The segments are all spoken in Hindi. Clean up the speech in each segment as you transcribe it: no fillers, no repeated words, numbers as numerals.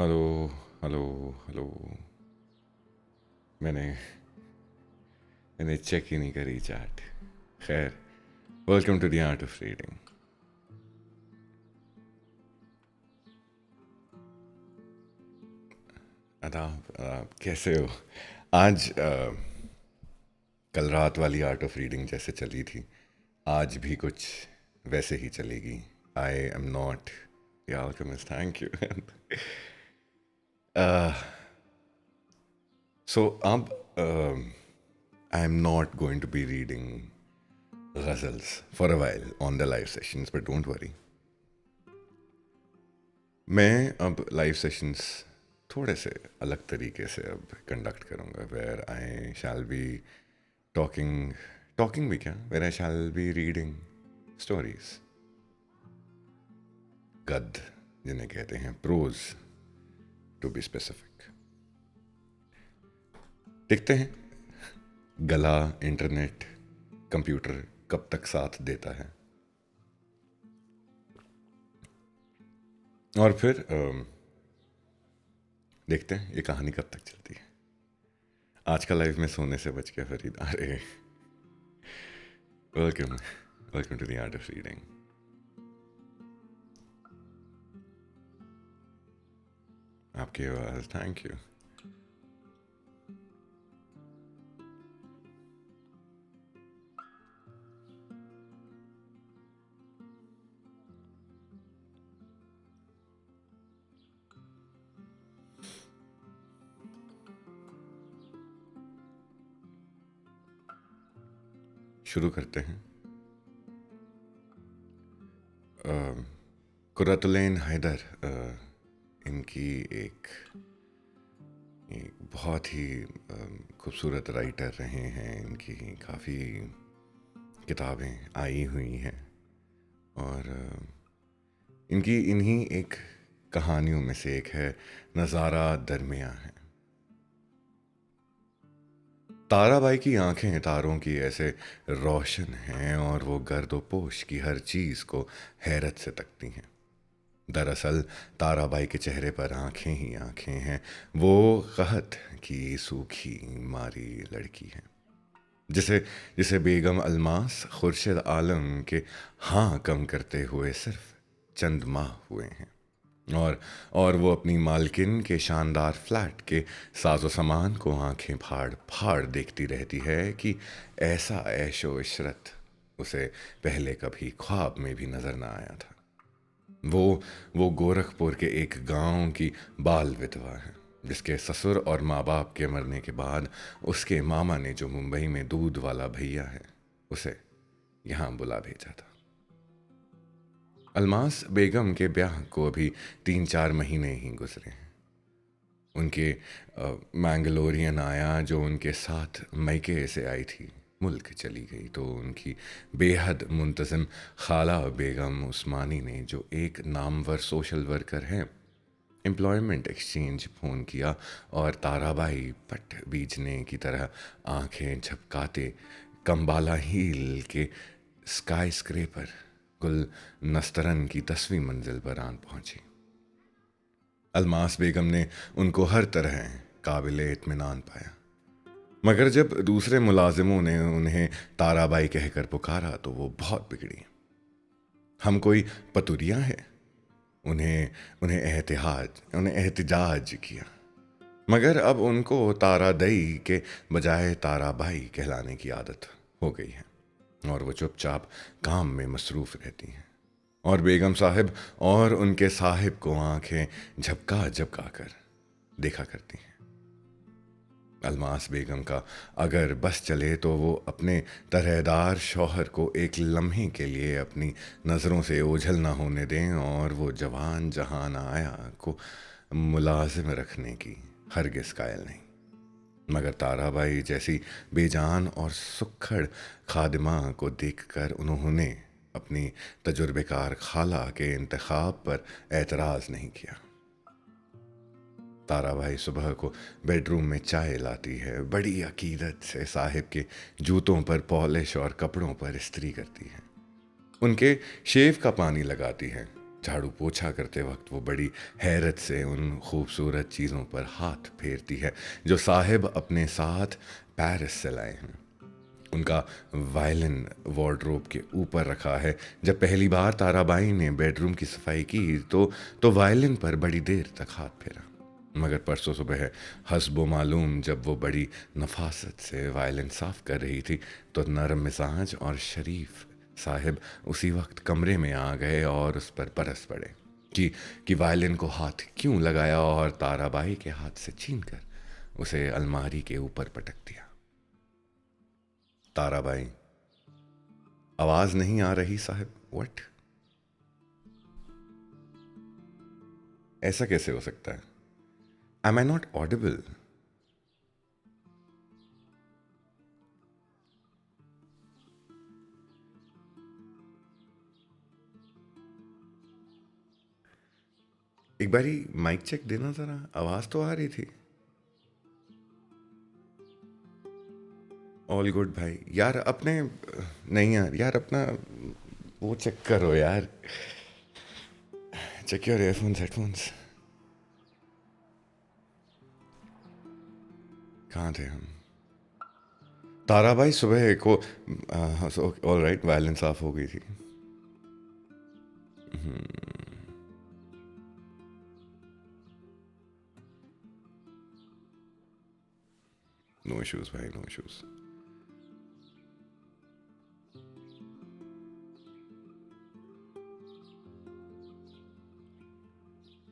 Hello hello hello. मैंने मैंने चेक ही नहीं करी चैट। खैर, welcome to the art of reading. आदाब आदाब, कैसे हो? आज कल रात वाली आर्ट ऑफ रीडिंग जैसे चली थी, आज भी कुछ वैसे ही चलेगी। I am not the alchemist, thank you. So अब I am not going to be reading ghazals for a while on the live sessions, but don't worry. मैं अब लाइव सेशंस थोड़े से अलग तरीके से अब कंडक्ट करूँगा, where I shall be talking talking भी क्या, where I shall be reading stories, गद्य जिन्हें कहते हैं, प्रोज टू बी स्पेसिफिक। देखते हैं गला इंटरनेट कंप्यूटर कब तक साथ देता है, और फिर देखते हैं ये कहानी कब तक चलती है। आज का लाइव में सोने से बच के फरीद, अरे welcome welcome to the art of reading. आपकी आवाज़, थैंक यू। शुरू करते हैं। कुरतुलैन हैदर इनकी एक एक बहुत ही खूबसूरत राइटर रहे हैं। इनकी काफ़ी किताबें आई हुई हैं, और इनकी इन्हीं एक कहानियों में से एक है नज़ारा दरमिया है। ताराबाई की आंखें तारों की ऐसे रोशन हैं, और वो गर्दोपोश की हर चीज़ को हैरत से तकती हैं। दरअसल ताराबाई के चेहरे पर आंखें ही आंखें हैं। वो कहत की सूखी मारी लड़की है, जिसे जिसे बेगम अलमास खुर्शीद आलम के हाँ कम करते हुए सिर्फ चंद माह हुए हैं, और वो अपनी मालकिन के शानदार फ्लैट के साजो सामान को आंखें फाड़ फाड़ देखती रहती है कि ऐसा ऐशो इशरत उसे पहले कभी ख्वाब में भी नजर ना आया था। वो गोरखपुर के एक गांव की बाल विधवा है, जिसके ससुर और माँ बाप के मरने के बाद उसके मामा ने, जो मुंबई में दूध वाला भैया है, उसे यहाँ बुला भेजा था। अलमास बेगम के ब्याह को अभी 3-4 महीने ही गुजरे हैं। उनके मैंगलोरियन आया, जो उनके साथ मैके से आई थी, मुल्क चली गई तो उनकी बेहद मुंतज़िम खाला बेगम उस्मानी ने, जो एक नामवर सोशल वर्कर हैं, एम्प्लॉयमेंट एक्सचेंज फ़ोन किया, और ताराबाई पट बीजने की तरह आंखें झपकाते कंबाला हील के स्काई स्क्रेपर गुल नस्तरन की 10वीं मंजिल पर आन पहुंची। अलमास बेगम ने उनको हर तरह काबिल इत्मीनान पाया, मगर जब दूसरे मुलाजिमों ने उन्हें ताराबाई कहकर पुकारा तो वो बहुत बिगड़ी। हम कोई पतुरिया है? उन्हें उन्हें एहतिजाज किया, मगर अब उनको तारादई के बजाय ताराबाई कहलाने की आदत हो गई है, और वो चुपचाप काम में मसरूफ़ रहती हैं, और बेगम साहिब और उनके साहिब को आंखें झपका झपका कर देखा करती हैं। अलमास बेगम का अगर बस चले तो वो अपने तरहेदार शौहर को एक लम्हे के लिए अपनी नज़रों से ओझल ना होने दें, और वो जवान जहान आया को मुलाजिम रखने की हरगिज़ कायल नहीं। मगर ताराबाई जैसी बेजान और सुक्खड़ खादिमा को देखकर उन्होंने अपनी तजुर्बेकार खाला के इंतखाब पर एतराज़ नहीं किया। ताराबाई सुबह को बेडरूम में चाय लाती है, बड़ी अकीदत से साहिब के जूतों पर पॉलिश और कपड़ों पर इस्त्री करती है, उनके शेव का पानी लगाती है, झाड़ू पोछा करते वक्त वो बड़ी हैरत से उन खूबसूरत चीज़ों पर हाथ फेरती है जो साहिब अपने साथ पेरिस से लाए हैं। उनका वायलिन वार्डरोब के ऊपर रखा है। जब पहली बार ताराबाई ने बेडरूम की सफाई की तो वायलिन पर बड़ी देर तक हाथ फेरा। मगर परसों सुबह हस्बो मालूम जब वो बड़ी नफासत से वायलिन साफ कर रही थी तो नरम मिजाज और शरीफ साहिब उसी वक्त कमरे में आ गए और उस पर बरस पड़े कि वायलिन को हाथ क्यों लगाया, और ताराबाई के हाथ से छीनकर उसे अलमारी के ऊपर पटक दिया। ताराबाई, आवाज नहीं आ रही साहब। व्हाट? ऐसा कैसे हो सकता है? Am I not audible? एक बारी माइक चेक देना जरा, आवाज तो आ रही थी। ऑल गुड भाई। यार अपने नहीं यार, अपना वो चेक करो यार। Check your earphones headphones. कहाँ थे हम? ताराबाई सुबह को ऑल राइट, वायलिन साफ हो गई थी। नो इश्यूज भाई, नो इश्यूज।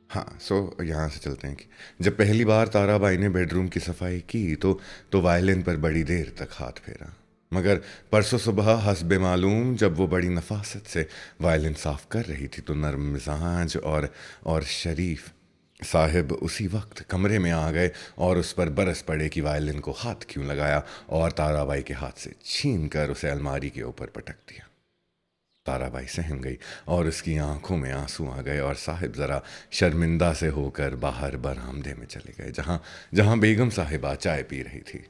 हाँ, सो यहाँ से चलते हैं कि जब पहली बार ताराबाई ने बेडरूम की सफाई की तो वायलिन पर बड़ी देर तक हाथ फेरा। मगर परसों सुबह हस्बे मालूम जब वो बड़ी नफासत से वायलिन साफ कर रही थी तो नरम मिजाज और शरीफ साहिब उसी वक्त कमरे में आ गए और उस पर बरस पड़े कि वायलिन को हाथ क्यों लगाया, और ताराबाई के हाथ से छीन कर उसे अलमारी के ऊपर पटक दिया। ताराबाई सहम गई और उसकी आंखों में आंसू आ गए और साहिब ज़रा शर्मिंदा से होकर बाहर बरामदे में चले गए जहाँ जहाँ बेगम साहिबा चाय पी रही थी।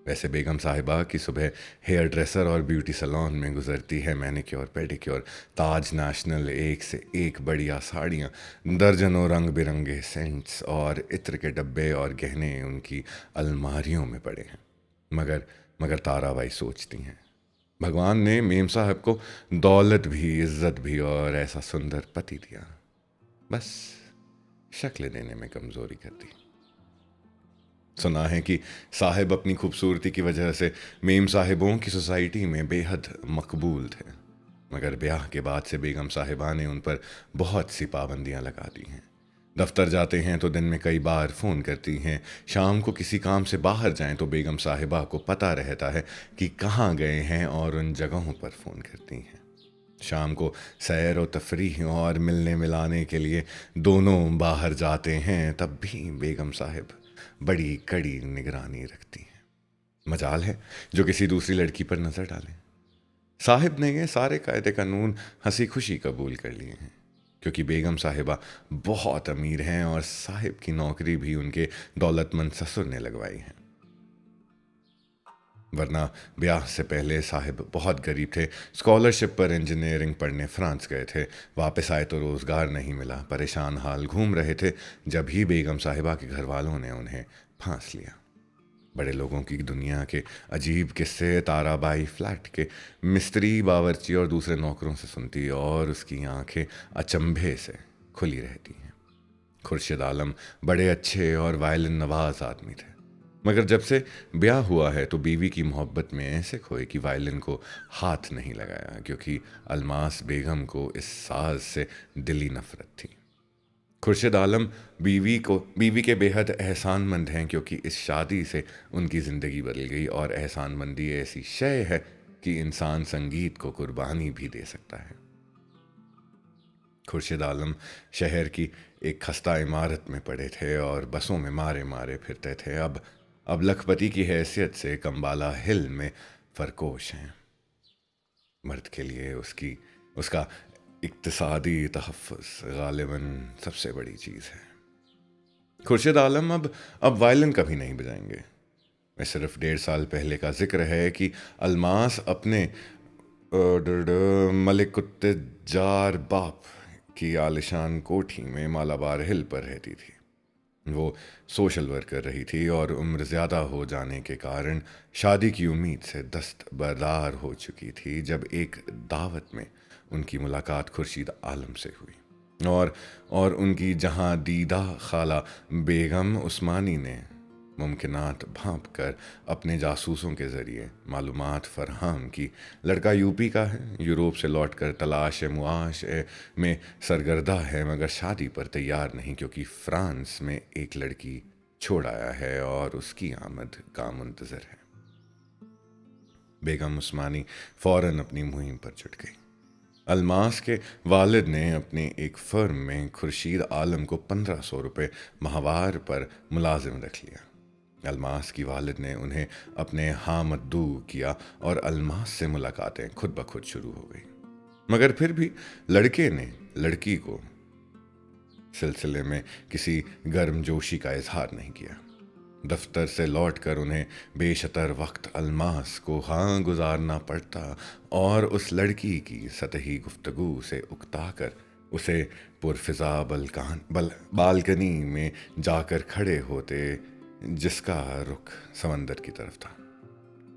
वैसे बेगम साहिबा की सुबह हेयर ड्रेसर और ब्यूटी सैलून में गुजरती है। मैनिक्योर पेडिक्योर, ताज नेशनल, एक से एक बढ़िया साड़ियाँ, दर्जनों रंग बिरंगे सेंट्स और इत्र के डब्बे और गहने उनकी अलमारियों में पड़े हैं। मगर मगर ताराबाई सोचती हैं, भगवान ने मेम साहब को दौलत भी, इज्जत भी और ऐसा सुंदर पति दिया, बस शक्ल देने में कमजोरी कर दी। सुना है कि साहिब अपनी खूबसूरती की वजह से मेम साहिबों की सोसाइटी में बेहद मकबूल थे। मगर ब्याह के बाद से बेगम साहिबा ने उन पर बहुत सी पाबंदियां लगा दी हैं। दफ्तर जाते हैं तो दिन में कई बार फ़ोन करती हैं। शाम को किसी काम से बाहर जाएं तो बेगम साहिबा को पता रहता है कि कहाँ गए हैं और उन जगहों पर फ़ोन करती हैं। शाम को सैर और तफरीह और मिलने मिलाने के लिए दोनों बाहर जाते हैं, तब भी बेगम साहिब बड़ी कड़ी निगरानी रखती हैं। मजाल है जो किसी दूसरी लड़की पर नज़र डालें। साहिब ने ये सारे कायदे कानून हंसी खुशी कबूल कर लिए हैं, क्योंकि बेगम साहिबा बहुत अमीर हैं और साहिब की नौकरी भी उनके दौलतमंद ससुर ने लगवाई है। वरना ब्याह से पहले साहिब बहुत गरीब थे। स्कॉलरशिप पर इंजीनियरिंग पढ़ने फ्रांस गए थे। वापस आए तो रोज़गार नहीं मिला, परेशान हाल घूम रहे थे जब ही बेगम साहिबा के घर वालों ने उन्हें फांस लिया। बड़े लोगों की दुनिया के अजीब किस्से ताराबाई फ्लैट के मिस्त्री, बावर्ची और दूसरे नौकरों से सुनती और उसकी आंखें अचंभे से खुली रहती हैं। खुर्शीद आलम बड़े अच्छे और वायलिन नवाज आदमी थे, मगर जब से ब्याह हुआ है तो बीवी की मोहब्बत में ऐसे खोए कि वायलिन को हाथ नहीं लगाया, क्योंकि अलमास बेगम को इस साज से दिली नफरत थी। खुर्शीद आलम बीवी के बेहद एहसानमंद हैं, क्योंकि इस शादी से उनकी ज़िंदगी बदल गई, और एहसानमंदी ऐसी शय है कि इंसान संगीत को कुर्बानी भी दे सकता है। खुर्शीद आलम शहर की एक खस्ता इमारत में पड़े थे और बसों में मारे मारे फिरते थे। अब लखपति की हैसियत से कंबाला हिल में फरकोश हैं। मर्द के लिए उसका इक्तिसादी तहफ़्फ़ुज़ गालिबन सबसे बड़ी चीज़ है। खुर्शीद आलम अब वायलिन कभी नहीं बजाएंगे। मैं सिर्फ 1.5 साल पहले का जिक्र है कि अलमास अपने मलिक कुत्ते जार बाप की आलिशान कोठी में मालाबार हिल पर रहती थी। वो सोशल वर्क कर रही थी और उम्र ज़्यादा हो जाने के कारण शादी की उम्मीद से दस्तबरदार हो चुकी थी जब एक दावत में उनकी मुलाकात खुर्शीद आलम से हुई। और उनकी जहां दीदा खाला बेगम उस्मानी ने मुमकिनात भांप कर अपने जासूसों के ज़रिए मालूमात फरहम की लड़का यूपी का है, यूरोप से लौट कर तलाश मुआश में सरगर्दा है, मगर शादी पर तैयार नहीं क्योंकि फ्रांस में एक लड़की छोड़ आया है और उसकी आमद का मुंतज़र है। बेगम उस्मानी फ़ौरन अपनी मुहिम पर जुट गई। अलमास के वालिद ने अपने एक फर्म में खुर्शीद आलम को 1500 रुपये माहवार पर मुलाजिम रख लिया। अलमास की वालिद ने उन्हें अपने हाँ मद्दू किया और अलमास से मुलाकातें खुद ब खुद शुरू हो गई, मगर फिर भी लड़के ने लड़की को सिलसिले में किसी गर्मजोशी का इजहार नहीं किया। दफ्तर से लौटकर उन्हें बेशतर वक्त अलमास को हाँ गुजारना पड़ता और उस लड़की की सतही गुफ्तगू से उकताकर उसे पुरफिजा बालकनी में जाकर खड़े होते जिसका रुख समंदर की तरफ था।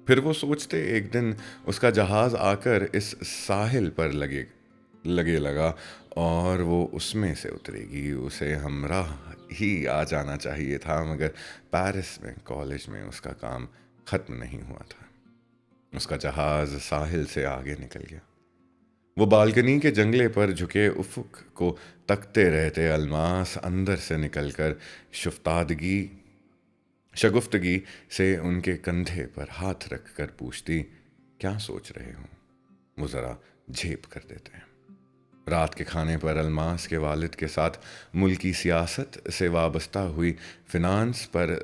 फिर वो सोचते एक दिन उसका जहाज आकर इस साहिल पर लगा और वो उसमें से उतरेगी। उसे हमराह ही आ जाना चाहिए था, मगर पेरिस में कॉलेज में उसका काम ख़त्म नहीं हुआ था। उसका जहाज साहिल से आगे निकल गया। वो बालकनी के जंगले पर झुके उफुक को तकते रहते। अलमास अंदर से निकलकर शगुफ्तगी से उनके कंधे पर हाथ रख कर पूछती, क्या सोच रहे हो? वो ज़रा झेप कर देते हैं। रात के खाने पर अलमास के वालिद के साथ मुल्की सियासत से वाबस्ता हुई फिनांस पर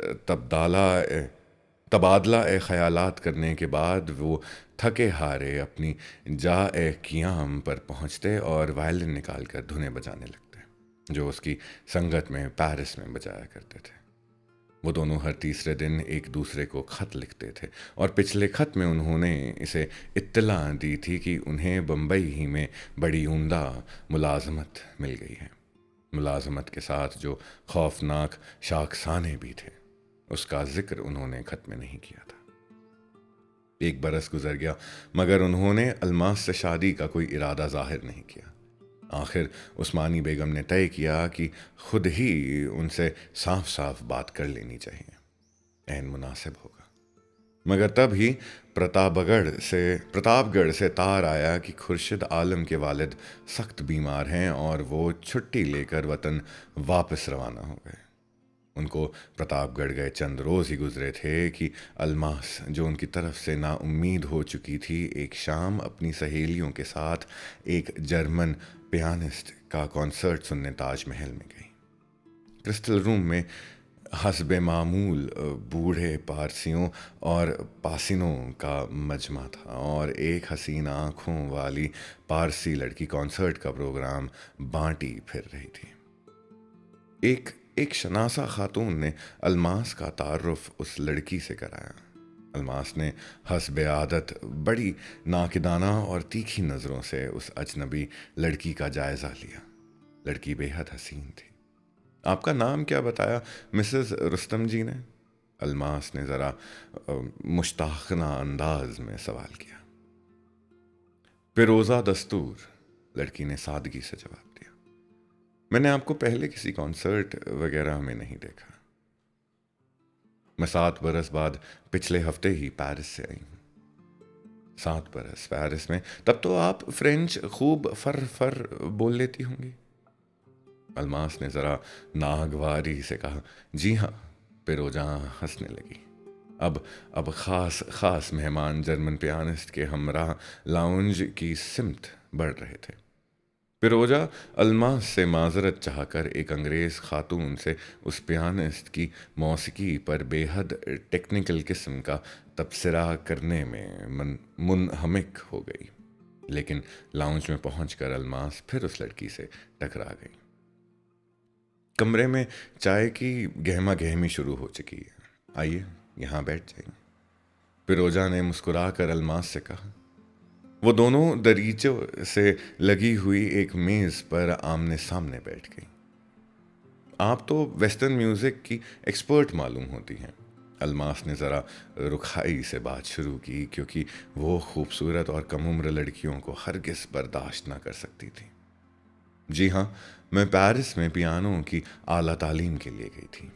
तबादला ख़यालात करने के बाद वो थके हारे अपनी क़ियाम पर पहुँचते और वायलिन निकाल कर धुनें बजाने लगते जो उसकी संगत में पेरिस में बजाया करते थे। वो दोनों हर तीसरे दिन एक दूसरे को ख़त लिखते थे और पिछले ख़त में उन्होंने इसे इत्तला दी थी कि उन्हें बम्बई ही में बड़ी उम्दा मुलाजमत मिल गई है। मुलाजमत के साथ जो खौफनाक शाखसाने भी थे उसका जिक्र उन्होंने ख़त में नहीं किया था। 1 बरस गुजर गया, मगर उन्होंने अलमास से शादी का कोई इरादा जाहिर नहीं किया। आखिर उस्मानी बेगम ने तय किया कि खुद ही उनसे साफ साफ बात कर लेनी चाहिए, ऐन मुनासिब होगा। मगर तब ही प्रतापगढ़ से तार आया कि खुर्शीद आलम के वालिद सख्त बीमार हैं और वो छुट्टी लेकर वतन वापस रवाना हो गए। उनको प्रतापगढ़ गए चंद रोज़ ही गुजरे थे कि अलमास, जो उनकी तरफ से नाउम्मीद हो चुकी थी, एक शाम अपनी सहेलियों के साथ एक जर्मन पियानिस्ट का कॉन्सर्ट सुनने ताजमहल में गई। क्रिस्टल रूम में हस्बे मामूल बूढ़े पारसियों और पासिनों का मजमा था और एक हसीन आँखों वाली पारसी लड़की कॉन्सर्ट का प्रोग्राम बांटी फिर रही थी। एक शनासा खातून ने अलमास का तारुफ उस लड़की से कराया। अलमास ने हस्बे आदत बड़ी नाकिदाना और तीखी नज़रों से उस अजनबी लड़की का जायज़ा लिया। लड़की बेहद हसीन थी। आपका नाम क्या बताया मिसेस रुस्तम जी ने? अलमास ने ज़रा मुश्ताखना अंदाज में सवाल किया। फिरोज़ा दस्तूर, लड़की ने सादगी से जवाब दिया। मैंने आपको पहले किसी कॉन्सर्ट वगैरह में नहीं देखा। मैं 7 बरस बाद पिछले हफ्ते ही पेरिस से आई हूँ। 7 बरस पेरिस में? तब तो आप फ्रेंच खूब फर बोल लेती होंगी। अलमास ने ज़रा नागवारी से कहा। जी हाँ। फिरोजा हंसने लगी। अब ख़ास मेहमान जर्मन पियानिस्ट के हमराह लाउंज की सिमत बढ़ रहे थे। फिरोजा अलमास से माजरत चाहकर एक अंग्रेज़ खातून से उस पियानिस्ट की मौसीकी पर बेहद टेक्निकल किस्म का तबसरा करने में मुनहमिक हो गई, लेकिन लाउंज में पहुंचकर अलमास फिर उस लड़की से टकरा गई। कमरे में चाय की गहमा गहमी शुरू हो चुकी है। आइए यहाँ बैठ जाइए, फिरोजा ने मुस्कुरा कर अलमास से कहा। वो दोनों दरीचों से लगी हुई एक मेज पर आमने सामने बैठ गई। आप तो वेस्टर्न म्यूजिक की एक्सपर्ट मालूम होती हैं। अलमास ने ज़रा रुखाई से बात शुरू की, क्योंकि वो खूबसूरत और कम उम्र लड़कियों को हरगिज़ बर्दाश्त ना कर सकती थी। जी हाँ, मैं पेरिस में पियानो की आला तालीम के लिए गई थी।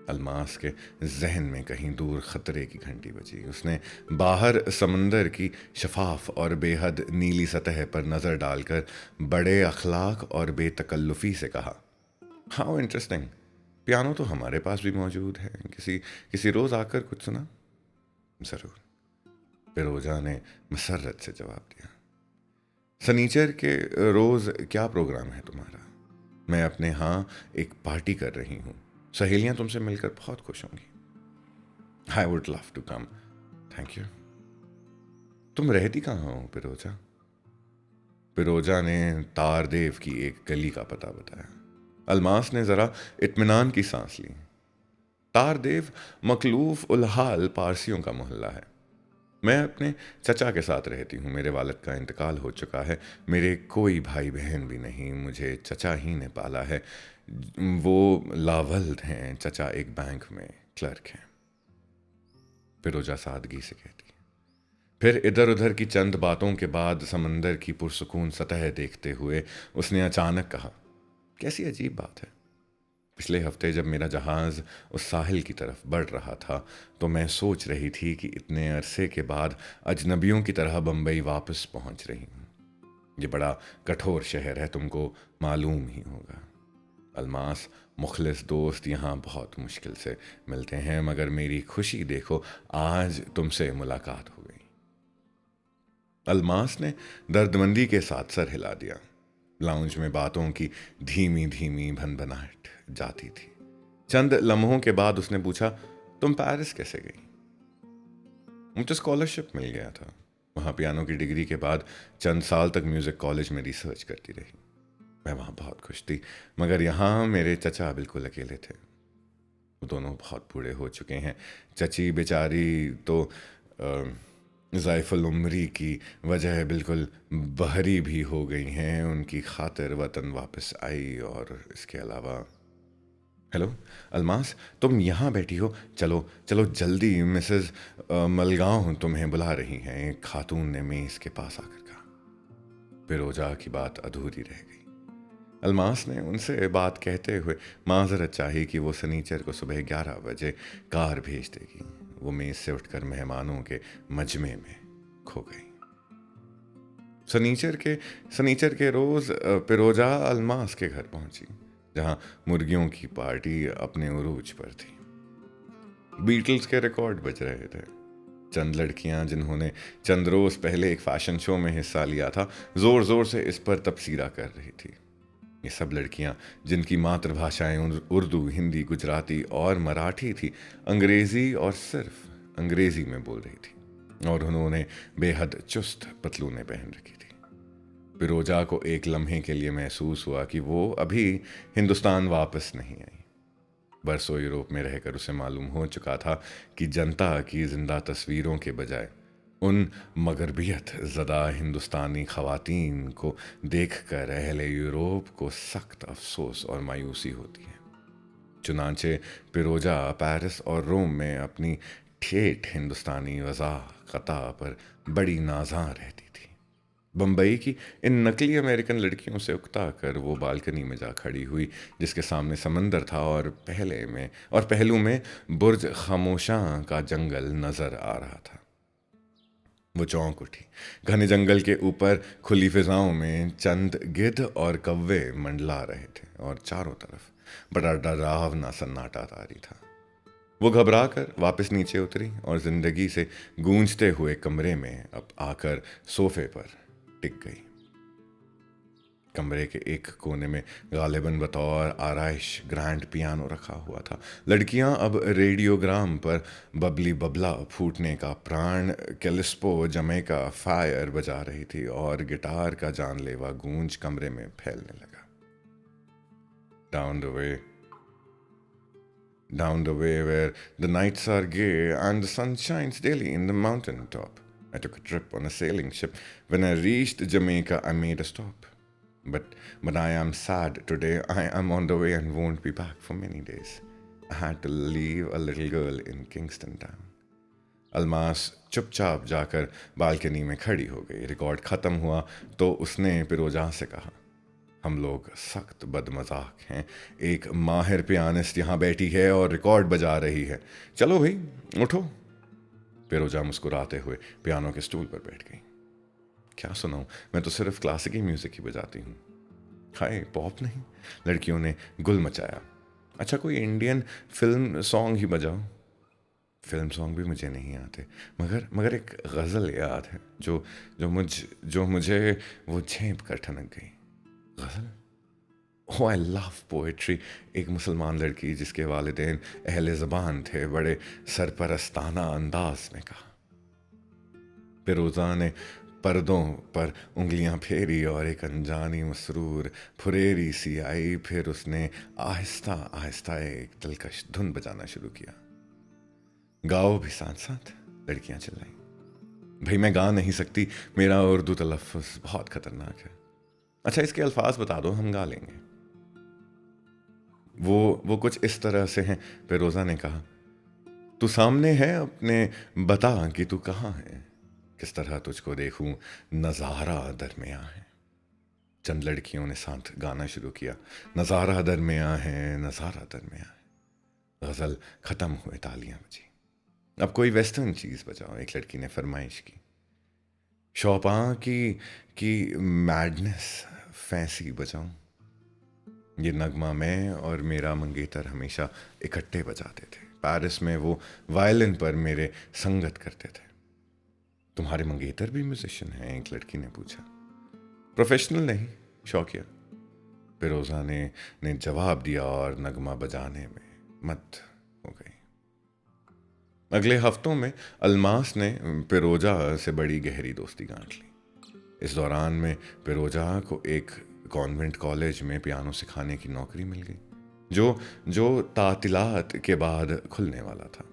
अलमास के जहन में कहीं दूर खतरे की घंटी बजी। उसने बाहर समंदर की शफाफ और बेहद नीली सतह पर नज़र डालकर बड़े अखलाक और बेतकल्लुफ़ी से कहा, हाउ इंटरेस्टिंग, पियानो तो हमारे पास भी मौजूद है। किसी किसी रोज़ आकर कुछ सुना? ज़रूर, फिरोजा ने मसरत से जवाब दिया। सनीचर के रोज़ क्या प्रोग्राम है तुम्हारा? मैं अपने यहाँ एक पार्टी कर रही हूँ। सहेलियाँ तुमसे मिलकर बहुत खुश होंगी। I would love to come, thank you. तुम रहती कहाँ हो फिरोजा? फिरोजा ने तारदेव की एक गली का पता बताया। अलमास ने ज़रा इत्मीनान की सांस ली। तारदेव मखलूफ उल हाल पारसियों का मोहल्ला है। मैं अपने चचा के साथ रहती हूँ। मेरे वालिद का इंतकाल हो चुका है। मेरे कोई भाई बहन भी नहीं। मुझे चचा ही ने पाला है। वो लावल्द हैं। चचा एक बैंक में क्लर्क हैं, फिरोजा सादगी से कहती। फिर इधर उधर की चंद बातों के बाद समंदर की पुरसुकून सतह देखते हुए उसने अचानक कहा, कैसी अजीब बात है। पिछले हफ्ते जब मेरा जहाज़ उस साहिल की तरफ बढ़ रहा था तो मैं सोच रही थी कि इतने अरसे के बाद अजनबियों की तरह बम्बई वापस पहुंच रही हूँ। ये बड़ा कठोर शहर है, तुमको मालूम ही होगा। अलमास, मुखलिस दोस्त यहाँ बहुत मुश्किल से मिलते हैं, मगर मेरी खुशी देखो, आज तुमसे मुलाकात हो गई। अलमास ने दर्दमंदी के साथ सर हिला दिया। लाउंज में बातों की धीमी धीमी भनभनाहट जाती थी। चंद लम्हों के बाद उसने पूछा, तुम पेरिस कैसे गई? मुझे स्कॉलरशिप मिल गया था। वहाँ पियानो की डिग्री के बाद चंद साल तक म्यूज़िक कॉलेज में रिसर्च करती रही। मैं वहाँ बहुत खुश थी, मगर यहाँ मेरे चचा बिल्कुल अकेले थे। वो दोनों बहुत बूढ़े हो चुके हैं। चची बेचारी तो ज़ाइफुल उम्री की वजह बिल्कुल बहरी भी हो गई हैं। उनकी खातिर वतन वापस आई। और इसके अलावा, हेलो अलमास, तुम यहाँ बैठी हो? चलो चलो जल्दी, मिसेस मलगांव तुम्हें बुला रही हैं, एक खातून ने मेज़ के पास आकर कहा। फिरोजा की बात अधूरी रह गई। अलमास ने उनसे बात कहते हुए माजरत चाही कि वो सनीचर को सुबह 11 बजे कार भेज देगी। वो मेज से उठकर मेहमानों के मजमे में खो गई। सनीचर के रोज फिरोजा अलमास के घर पहुंची, जहां मुर्गियों की पार्टी अपने उरूज पर थी। बीटल्स के रिकॉर्ड बज रहे थे। चंद लड़कियां जिन्होंने चंद रोज पहले एक फैशन शो में हिस्सा लिया था, जोर जोर से इस पर तबसीरा कर रही थी। ये सब लड़कियां जिनकी मातृभाषाएं उर्दू, हिंदी, गुजराती और मराठी थी, अंग्रेजी और सिर्फ अंग्रेजी में बोल रही थी, और उन्होंने बेहद चुस्त पतलूनें पहन रखी थी। फिरोजा को एक लम्हे के लिए महसूस हुआ कि वो अभी हिंदुस्तान वापस नहीं आई। बरसों यूरोप में रहकर उसे मालूम हो चुका था कि जनता की जिंदा तस्वीरों के बजाय उन मगरबियत ज़दा हिंदुस्तानी ख़वातीन को देखकर अहले यूरोप को सख्त अफसोस और मायूसी होती है। चुनांचे फिरोजा पेरिस और रोम में अपनी ठेठ हिंदुस्तानी वज़ाक़ता पर बड़ी नाज़ां रहती थी। बम्बई की इन नकली अमेरिकन लड़कियों से उकता कर वो बालकनी में जा खड़ी हुई, जिसके सामने समंदर था और पहलू में बुर्ज खामोशां का जंगल नज़र आ रहा था। वो चौंक उठी। घने जंगल के ऊपर खुली फिजाओं में चंद गिद्ध और कव्वे मंडला रहे थे और चारों तरफ बड़ा डरावना सन्नाटा तारी था। वो घबरा कर वापस नीचे उतरी और जिंदगी से गूंजते हुए कमरे में अब आकर सोफे पर टिक गई। कमरे के एक कोने में गालिबन बतौर आराइश ग्रैंड पियानो रखा हुआ था। लड़कियां अब रेडियोग्राम पर बबली बबला फूटने का प्राण कैलिस्पो जमैका फायर बजा रही थी और गिटार का जानलेवा गूंज कमरे में फैलने लगा। Down the way where the nights are gay and the sun shines daily in the mountain top, I took a trip on a sailing ship. When I reached Jamaica, I made a stop. But I am sad today. I am on the way and won't be back for many days. I had to leave a little girl in Kingston town. Almas चुपचाप जाकर बालकनी में खड़ी हो गई। रिकॉर्ड ख़त्म हुआ तो उसने पिरोजा से कहा, हम लोग सख्त बदमजाक हैं। एक माहिर पियानिस्ट यहाँ बैठी है और रिकॉर्ड बजा रही है। चलो भाई उठो। पिरोजा मुस्कुराते हुए पियानो के स्टूल पर बैठ गई। क्या सुनाऊं, मैं तो सिर्फ क्लासिकी म्यूज़िक ही बजाती हूँ। हाय, पॉप नहीं? लड़कियों ने गुल मचाया। अच्छा, कोई इंडियन फिल्म सॉन्ग ही बजाओ। फिल्म सॉन्ग भी मुझे नहीं आते, मगर एक गज़ल याद है जो मुझे वो झेप कर ठनक गई। गज़ल? ओह, आई लव पोएट्री। एक मुसलमान लड़की जिसके वालिदैन अहले ज़बान थे बड़े सरपरस्ताना अंदाज में कहा। फिरोज़ा ने पर्दों पर उंगलियां फेरी और एक अनजानी मसरूर फुरेरी सी आई। फिर उसने आहिस्ता आहिस्ता एक दिलकश धुन बजाना शुरू किया। गाओ भी साथ साथ, लड़कियां चिल्लाई। भाई मैं गा नहीं सकती, मेरा उर्दू तलफ़्फ़ुज़ बहुत ख़तरनाक है। अच्छा, इसके अल्फाज बता दो, हम गा लेंगे। वो कुछ इस तरह से हैं। फिरोज़ा ने कहा, तू सामने है अपने, बता कि तू कहाँ है। किस तरह तुझको देखूं, नज़ारा दरमियाँ है। चंद लड़कियों ने साथ गाना शुरू किया। नज़ारा दरमियाँ है, नज़ारा दरमियाँ है। गज़ल ख़त्म हुए, तालियां बजी। अब कोई वेस्टर्न चीज़ बजाओ, एक लड़की ने फरमाइश की। शोपां की मैडनेस फैंसी बजाऊं। ये नगमा मैं और मेरा मंगेतर हमेशा इकट्ठे बजाते थे। पेरिस में वो वायलिन पर मेरे संगत करते थे। तुम्हारे मंगेतर भी म्यूजिशियन हैं? एक लड़की ने पूछा। प्रोफेशनल नहीं, शौकिया, फिरोज़ा ने जवाब दिया और नगमा बजाने में मत हो गई। अगले हफ्तों में अलमास ने फिरोजा से बड़ी गहरी दोस्ती गांठ ली। इस दौरान में फिरोजा को एक कॉन्वेंट कॉलेज में पियानो सिखाने की नौकरी मिल गई, जो तातिलात के बाद खुलने वाला था।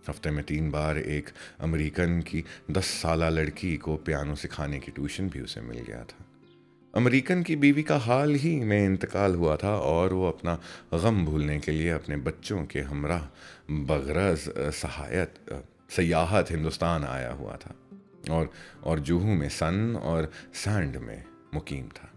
हफ्ते में 3 बार एक अमेरिकन की 10 साला लड़की को पियानो सिखाने की ट्यूशन भी उसे मिल गया था। अमेरिकन की बीवी का हाल ही में इंतकाल हुआ था और वो अपना गम भूलने के लिए अपने बच्चों के हमराह बगरज सयाहत हिंदुस्तान आया हुआ था और जुहू में सन और सैंड में मुकीम था।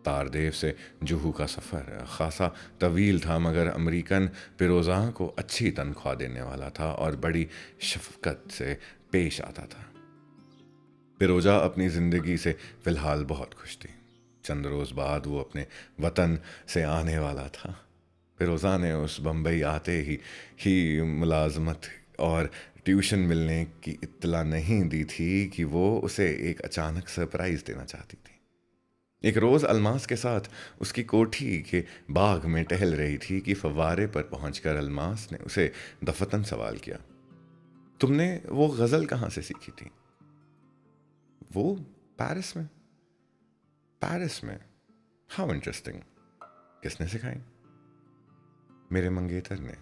तारदेव से जुहू का सफ़र ख़ासा तवील था, मगर अमेरिकन फिरोज़ा को अच्छी तनख्वाह देने वाला था और बड़ी शफ़क़त से पेश आता था। फिरोज़ा अपनी ज़िंदगी से फ़िलहाल बहुत खुश थी। चंद रोज़ बाद वो अपने वतन से आने वाला था। फिरोज़ा ने उस बम्बई आते ही मुलाजमत और ट्यूशन मिलने की इत्तला नहीं दी थी कि वो उसे एक अचानक सरप्राइज़ देना चाहती थी। एक रोज़ अलमास के साथ उसकी कोठी के बाग में टहल रही थी कि फव्वारे पर पहुंचकर अलमास ने उसे दफतन सवाल किया, तुमने वो गज़ल कहाँ से सीखी थी? वो पेरिस में। पेरिस में? How interesting. किसने सिखाई? मेरे मंगेतर ने।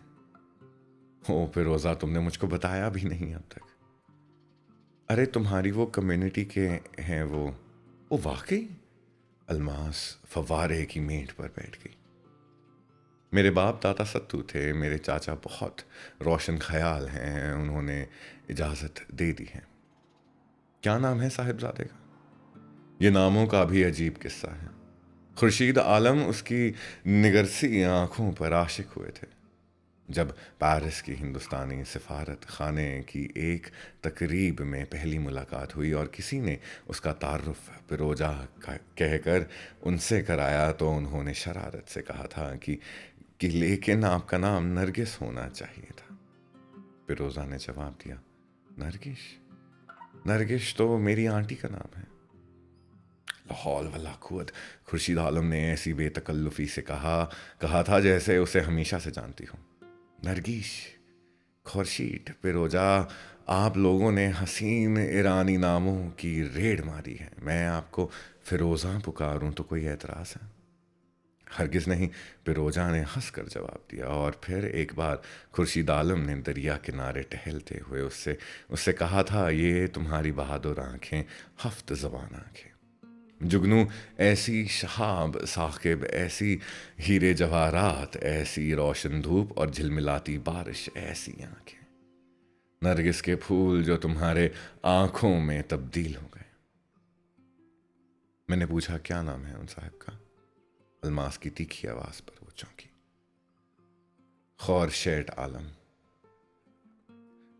ओ फिरोज़ा, तुमने मुझको बताया भी नहीं अब तक। अरे तुम्हारी वो कम्युनिटी के हैं वो वाकई? अलमास फव्वारे की मेंढ पर बैठ गई। मेरे बाप दादा सत्तू थे, मेरे चाचा बहुत रोशन ख्याल हैं, उन्होंने इजाज़त दे दी है। क्या नाम है साहिबजादे का? ये नामों का भी अजीब किस्सा है। खुर्शीद आलम उसकी निगरसी आंखों पर आशिक हुए थे। जब पेरिस की हिंदुस्तानी सिफारत खाने की एक तकरीब में पहली मुलाकात हुई और किसी ने उसका तारुफ फिरोजा कहकर उनसे कराया तो उन्होंने शरारत से कहा था कि लेकिन आपका नाम नरगिस होना चाहिए था। फिरोजा ने जवाब दिया, नरगिस तो मेरी आंटी का नाम है। लाहौल वला कुव्वत, खुर्शीद आलम ने ऐसी बेतकल्लुफ़ी से कहा था जैसे उसे हमेशा से जानती हूँ। नरगिस, खुर्शीद, फिरोजा, आप लोगों ने हसीन ईरानी नामों की रेड मारी है। मैं आपको फिरोज़ा पुकारूं तो कोई एतराज़ है? हरगिज़ नहीं, फिरोजा ने हंसकर जवाब दिया। और फिर एक बार खुर्शीद आलम ने दरिया किनारे टहलते हुए उससे उससे कहा था, ये तुम्हारी बहादुर आंखें, हफ्त ज़बान आंखें, जुगनू ऐसी शहाब साकिब, ऐसी हीरे जवाहरात, ऐसी रोशन धूप और झिलमिलाती बारिश, ऐसी आंखें, नरगिस के फूल जो तुम्हारे आंखों में तब्दील हो गए। मैंने पूछा, क्या नाम है उन साहब का? अलमास की तीखी आवाज पर वो चौंकी। खौरशेट आलम,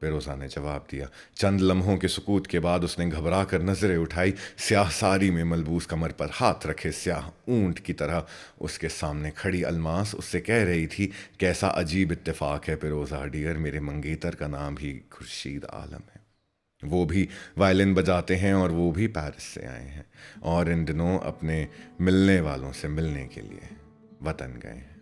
फिरोजा ने जवाब दिया। चंद लम्हों के सुकूत के बाद उसने घबरा कर नजरें उठाई। स्याह साड़ी में मलबूस कमर पर हाथ रखे स्याह ऊंट की तरह उसके सामने खड़ी अलमास उससे कह रही थी, कैसा अजीब इत्तेफाक है फिरोजा डियर, मेरे मंगेतर का नाम ही खुर्शीद आलम है। वो भी वायलिन बजाते हैं और वो भी पेरिस से आए हैं और इन दिनों अपने मिलने वालों से मिलने के लिए वतन गए हैं।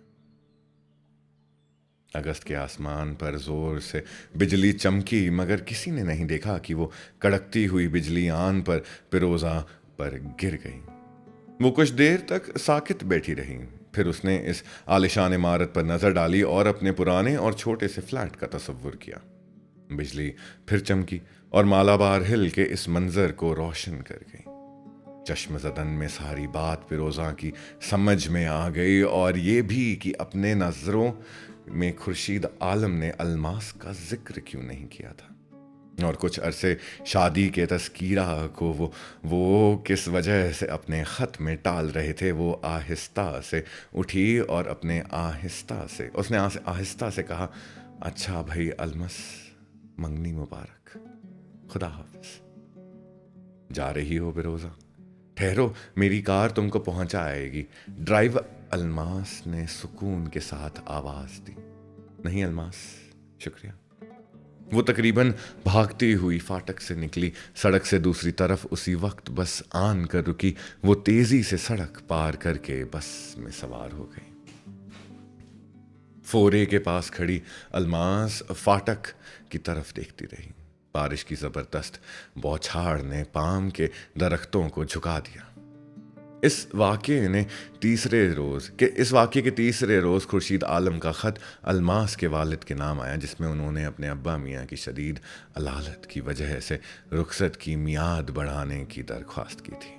अगस्त के आसमान पर जोर से बिजली चमकी, मगर किसी ने नहीं देखा कि वो कड़कती हुई बिजली आन पर फिरोजा पर गिर गई। वो कुछ देर तक साकित बैठी रही। फिर उसने इस आलिशान इमारत पर नजर डाली और अपने पुराने और छोटे से फ्लैट का तसव्वुर किया। बिजली फिर चमकी और मालाबार हिल के इस मंजर को रोशन कर गई। चश्मजदन में सारी बात फिरोजा की समझ में आ गई, और ये भी कि अपने नजरों में खुर्शीद आलम ने अलमास का जिक्र क्यों नहीं किया था, और कुछ अरसे शादी के तस्कीरा को वो किस वजह से अपने ख़त में टाल रहे थे। वो आहिस्ता से उठी और अपने उसने आहिस्ता से कहा, अच्छा भाई अलमस, मंगनी मुबारक, खुदा हाफिज। जा रही हो फिरोजा? ठहरो, मेरी कार तुमको पहुंचा आएगी। ड्राइव, अलमास ने सुकून के साथ आवाज दी। नहीं अलमास, शुक्रिया। वो तकरीबन भागती हुई फाटक से निकली। सड़क से दूसरी तरफ उसी वक्त बस आन कर रुकी। वो तेजी से सड़क पार करके बस में सवार हो गई। फोरे के पास खड़ी अलमास फाटक की तरफ देखती रही। बारिश की जबरदस्त बौछार ने पाम के दरख्तों को झुका दिया। इस वाक़े के तीसरे रोज़ खुर्शीद आलम का ख़त अलमास के वालिद के नाम आया, जिसमें उन्होंने अपने अब्बा मियाँ की शदीद अलालत की वजह से रुखसत की मियाद बढ़ाने की दरख्वास्त की थी।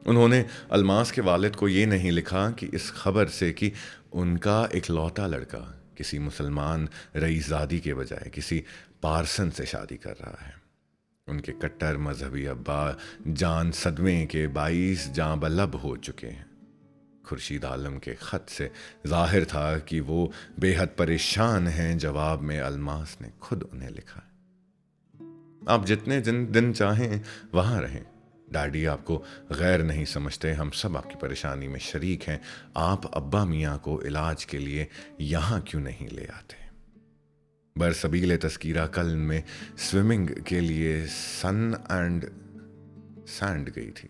उन्होंने अलमास के वालिद को ये नहीं लिखा कि इस खबर से कि उनका इकलौता लड़का किसी मुसलमान रईसजादी के बजाय किसी पार्सन से शादी कर रहा है। उनके कट्टर मजहबी अब्बा जान सदमे के 22 जां बलब हो चुके हैं। खुर्शीद आलम के ख़त से जाहिर था कि वो बेहद परेशान हैं। जवाब में अलमास ने खुद उन्हें लिखा, आप जितने दिन चाहें वहाँ रहें। डैडी आपको गैर नहीं समझते, हम सब आपकी परेशानी में शरीक हैं। आप अब्बा मियाँ को इलाज के लिए यहाँ क्यों नहीं ले आते? बरसबील तस्कीरा कल में स्विमिंग के लिए सन एंड सैंड गई थी।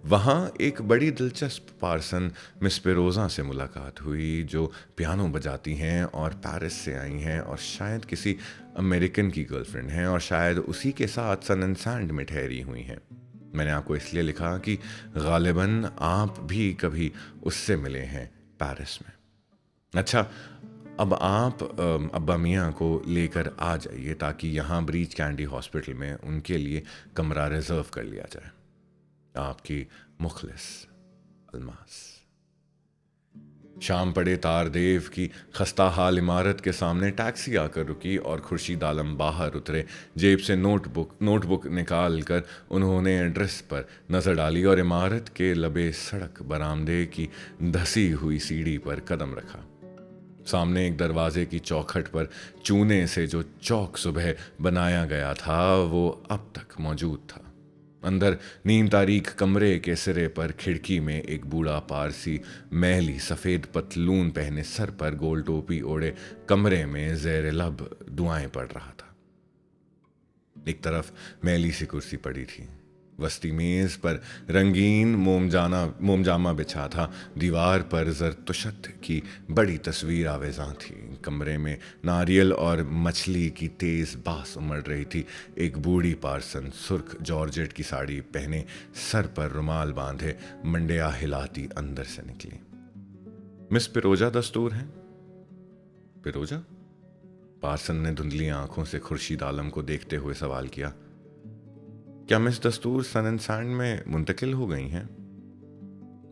वहाँ एक बड़ी दिलचस्प पार्सन मिस फिरोजा से मुलाकात हुई, जो पियानो बजाती हैं और पेरिस से आई हैं और शायद किसी अमेरिकन की गर्लफ्रेंड हैं और शायद उसी के साथ सन एंड सैंड में ठहरी हुई हैं। मैंने आपको इसलिए लिखा कि गालिबन आप भी कभी उससे मिले हैं पेरिस में। अच्छा, अब आप अब्बा मियाँ को लेकर आ जाइए ताकि यहाँ ब्रीच कैंडी हॉस्पिटल में उनके लिए कमरा रिजर्व कर लिया जाए। आपकी मुखलिस अलमास। शाम पड़े तारदेव की खस्ता हाल इमारत के सामने टैक्सी आकर रुकी और खुर्शीद आलम बाहर उतरे। जेब से नोटबुक निकाल कर उन्होंने एड्रेस पर नजर डाली और इमारत के लबे सड़क बरामदे की धसी हुई सीढ़ी पर कदम रखा। सामने एक दरवाजे की चौखट पर चूने से जो चौक सुबह बनाया गया था वो अब तक मौजूद था। अंदर नीम तारीख कमरे के सिरे पर खिड़की में एक बूढ़ा पारसी मैली सफ़ेद पतलून पहने सर पर गोल टोपी ओढ़े कमरे में ज़ेर लब दुआएं पढ़ रहा था। एक तरफ मैली सी कुर्सी पड़ी थी। वस्ती मेज पर रंगीन मोमजामा बिछा था। दीवार पर जरतुशत की बड़ी तस्वीर आवेजां थी। कमरे में नारियल और मछली की तेज बास उमड़ रही थी। एक बूढ़ी पार्सन सुर्ख जॉर्जेट की साड़ी पहने, सर पर रुमाल बांधे, मंडिया हिलाती अंदर से निकली। मिस पिरोजा दस्तूर हैं? पिरोजा? पार्सन ने धुंधली आंखों से खुर्शीद आलम को देखते हुए सवाल किया। क्या मिस दस्तूर सन एंड सैंड में मुंतकिल हो गई हैं?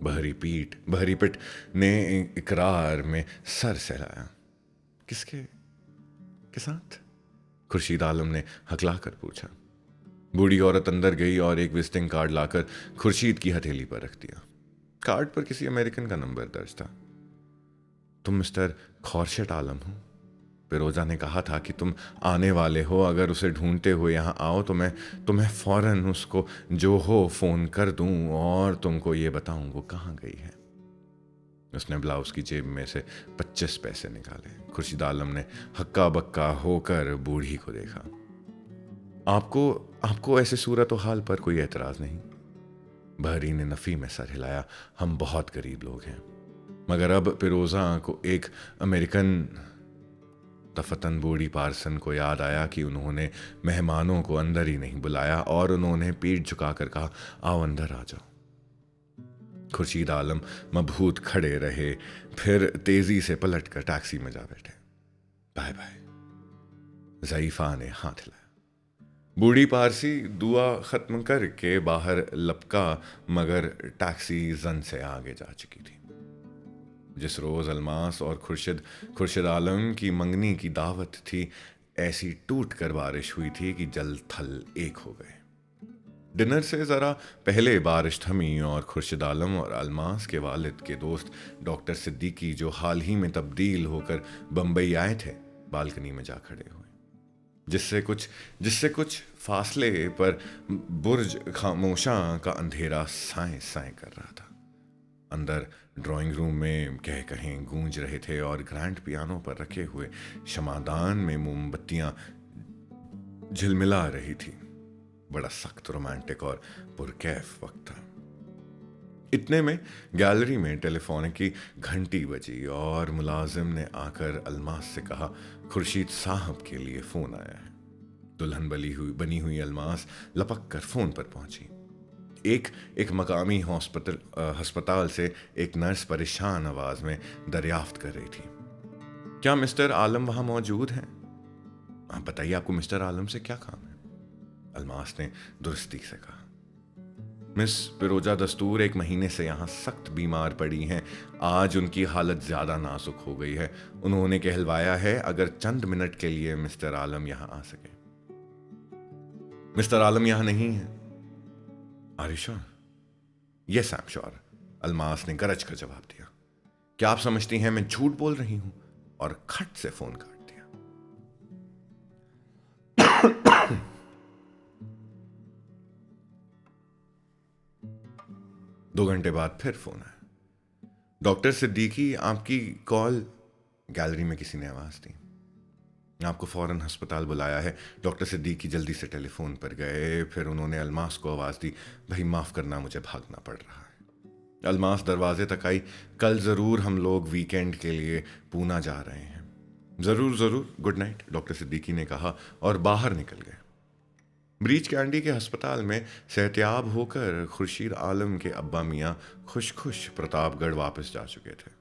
बहरी पिट ने इकरार में सर सहलाया। किसके के साथ? खुर्शीद आलम ने हकला कर पूछा। बूढ़ी औरत अंदर गई और एक विजिटिंग कार्ड लाकर खुर्शीद की हथेली पर रख दिया। कार्ड पर किसी अमेरिकन का नंबर दर्ज था। तुम मिस्टर खौर्शेद आलम हो? पिरोजा ने कहा था कि तुम आने वाले हो। अगर उसे ढूंढते हुए यहाँ आओ तो मैं तुम्हें फौरन उसको जो हो फोन कर दूं और तुमको ये बताऊं वो कहाँ गई है। उसने ब्लाउज की जेब में से 25 पैसे निकाले। खुर्शीद आलम ने हक्का बक्का होकर बूढ़ी को देखा। आपको ऐसे सूरत हाल पर कोई एतराज नहीं? बहरी ने नफी में सर हिलाया। हम बहुत गरीब लोग हैं, मगर अब पिरोजा को एक अमेरिकन। दफतन बूढ़ी पार्सन को याद आया कि उन्होंने मेहमानों को अंदर ही नहीं बुलाया और उन्होंने पीठ झुकाकर कहा, आओ अंदर आ जाओ। खुर्शीद आलम मबहूत खड़े रहे, फिर तेजी से पलटकर टैक्सी में जा बैठे। Bye bye. ज़ईफा ने हाथ हिलाया। बूढ़ी पारसी दुआ खत्म करके बाहर लपका, मगर टैक्सी जन से आगे जा चुकी थी। जिस रोज अलमास और खुर्शीद आलम की मंगनी की दावत थी, ऐसी टूट कर बारिश हुई थी कि जल थल एक हो गए। डिनर से ज़रा पहले बारिश थमी और खुर्शीद आलम और अलमास के वालिद के दोस्त डॉक्टर सिद्दीकी, जो हाल ही में तब्दील होकर बम्बई आए थे, बालकनी में जा खड़े हुए। जिससे कुछ फासले पर बुर्ज खामोशां का अंधेरा साए साए कर रहा था। अंदर ड्राइंग रूम में कह कहें गूंज रहे थे और ग्रैंड पियानो पर रखे हुए शमादान में मोमबत्तियां झिलमिला रही थी। बड़ा सख्त रोमांटिक और पुरकैफ वक्त था। इतने में गैलरी में टेलीफोन की घंटी बजी और मुलाजिम ने आकर अलमास से कहा, खुर्शीद साहब के लिए फोन आया है। दुल्हन बनी हुई अलमास लपक कर फोन पर पहुंची। एक मकामी अस्पताल से एक नर्स परेशान आवाज में दरियाफ्त कर रही थी, क्या मिस्टर आलम वहां मौजूद हैं? आप बताइए, आपको मिस्टर आलम से क्या काम है? अलमास ने दुरुस्ती से कहा, मिस पिरोजा दस्तूर 1 महीने से यहाँ सख्त बीमार पड़ी हैं। आज उनकी हालत ज्यादा नाजुक हो गई है। उन्होंने कहलवाया है अगर चंद मिनट के लिए मिस्टर आलम यहाँ आ सके। मिस्टर आलम यहाँ नहीं है? Are you sure? Yes I am sure, Almas ने गरज कर जवाब दिया। क्या आप समझती हैं मैं झूठ बोल रही हूं? और खट से फोन काट दिया। 2 घंटे बाद फिर फोन आया। डॉक्टर सिद्दीकी, आपकी कॉल। गैलरी में किसी ने आवाज दी, आपको फौरन अस्पताल बुलाया है। डॉक्टर सिद्दीकी जल्दी से टेलीफोन पर गए। फिर उन्होंने अलमास को आवाज दी, भाई माफ करना, मुझे भागना पड़ रहा है। अलमास दरवाजे तक आई, कल जरूर हम लोग वीकेंड के लिए पूना जा रहे हैं। जरूर, गुड नाइट, डॉक्टर सिद्दीकी ने कहा और बाहर निकल गए। ब्रीच कैंडी के अस्पताल में सेहतियाब होकर खुर्शीद आलम के अब्बा मियाँ खुश प्रतापगढ़ वापस जा चुके थे,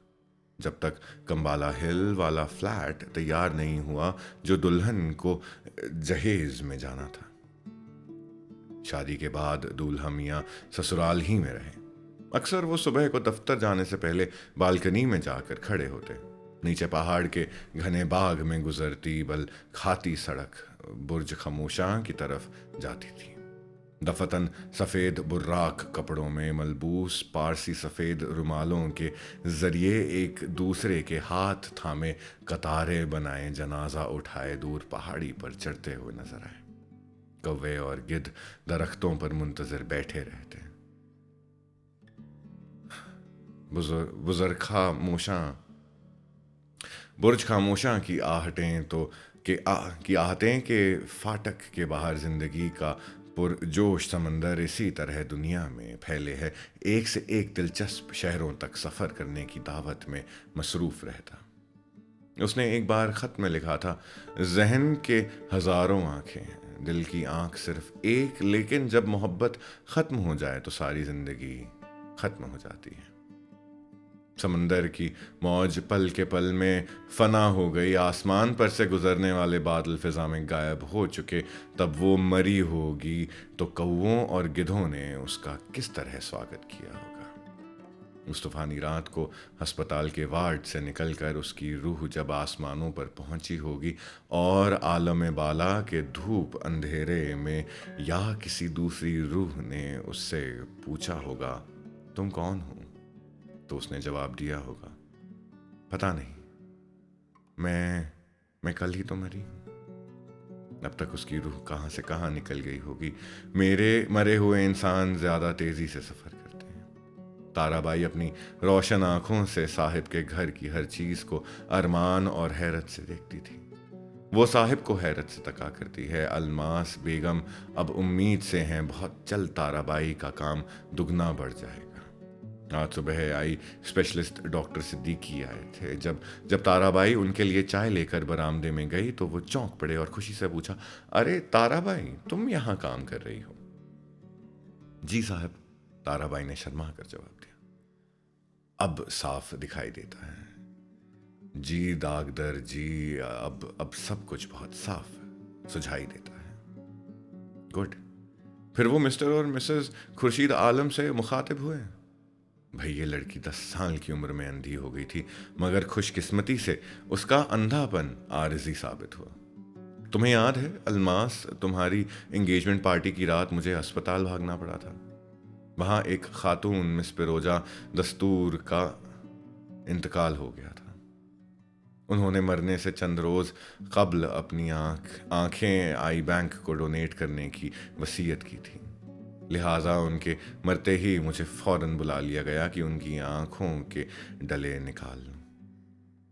जब तक कंबाला हिल वाला फ्लैट तैयार नहीं हुआ जो दुल्हन को जहेज में जाना था। शादी के बाद दूल्हा मियाँ ससुराल ही में रहे। अक्सर वो सुबह को दफ्तर जाने से पहले बालकनी में जाकर खड़े होते। नीचे पहाड़ के घने बाग में गुजरती बल खाती सड़क बुर्ज खामोशां की तरफ जाती थी। दफतन सफ़ेद बुर्राक कपड़ों में मलबूस पारसी सफ़ेद रुमालों के जरिए एक दूसरे के हाथ थामे कतारें बनाए जनाजा उठाए दूर पहाड़ी पर चढ़ते हुए नजर आए। कौवे और गिद्ध दरख्तों पर मुंतजर बैठे रहते। बुर्ज खामोशां की आहटें के फाटक के बाहर जिंदगी का पुरजोश समंदर इसी तरह दुनिया में फैले है, एक से एक दिलचस्प शहरों तक सफ़र करने की दावत में मसरूफ़ रहता। उसने एक बार ख़त में लिखा था, जहन के हज़ारों आँखें हैं, दिल की आँख सिर्फ एक, लेकिन जब मोहब्बत ख़त्म हो जाए तो सारी ज़िंदगी ख़त्म हो जाती है। समंदर की मौज पल के पल में फना हो गई, आसमान पर से गुजरने वाले बादल फिजा में गायब हो चुके। तब वो मरी होगी तो कौवों और गिद्धों ने उसका किस तरह स्वागत किया होगा। उस तूफानी रात को अस्पताल के वार्ड से निकलकर उसकी रूह जब आसमानों पर पहुंची होगी और आलम बाला के धूप अंधेरे में या किसी दूसरी रूह ने उससे पूछा होगा, तुम कौन हो? तो उसने जवाब दिया होगा, पता नहीं, मैं कल ही तो मरी हूं। अब तक उसकी रूह कहाँ से कहाँ निकल गई होगी। मेरे मरे हुए इंसान ज्यादा तेजी से सफर करते हैं। ताराबाई अपनी रोशन आंखों से साहिब के घर की हर चीज को अरमान और हैरत से देखती थी। वो साहिब को हैरत से तका करती है। अलमास बेगम अब उम्मीद से हैं, बहुत जल्द ताराबाई का काम दुगना बढ़ जाएगा। आज सुबह आई स्पेशलिस्ट डॉक्टर सिद्दीकी आए थे। जब जब ताराबाई उनके लिए चाय लेकर बरामदे में गई तो वो चौंक पड़े और खुशी से पूछा, अरे ताराबाई, तुम यहाँ काम कर रही हो? जी साहब, ताराबाई ने शर्मा कर जवाब दिया। अब साफ दिखाई देता है। जी दागदर जी, अब सब कुछ बहुत साफ सुझाई देता है। गुड। फिर वो मिस्टर और मिसेस खुर्शीद आलम से मुखातिब हुए। भाई ये लड़की 10 साल की उम्र में अंधी हो गई थी, मगर खुशकिस्मती से उसका अंधापन आरजी साबित हुआ। तुम्हें याद है अलमास, तुम्हारी एंगेजमेंट पार्टी की रात मुझे अस्पताल भागना पड़ा था। वहां एक खातून मिस पिरोजा दस्तूर का इंतकाल हो गया था। उन्होंने मरने से चंद रोज कबल अपनी आंखें आई बैंक को डोनेट करने की वसीयत की थी। लिहाजा उनके मरते ही मुझे फौरन बुला लिया गया कि उनकी आंखों के डले निकाल लूं।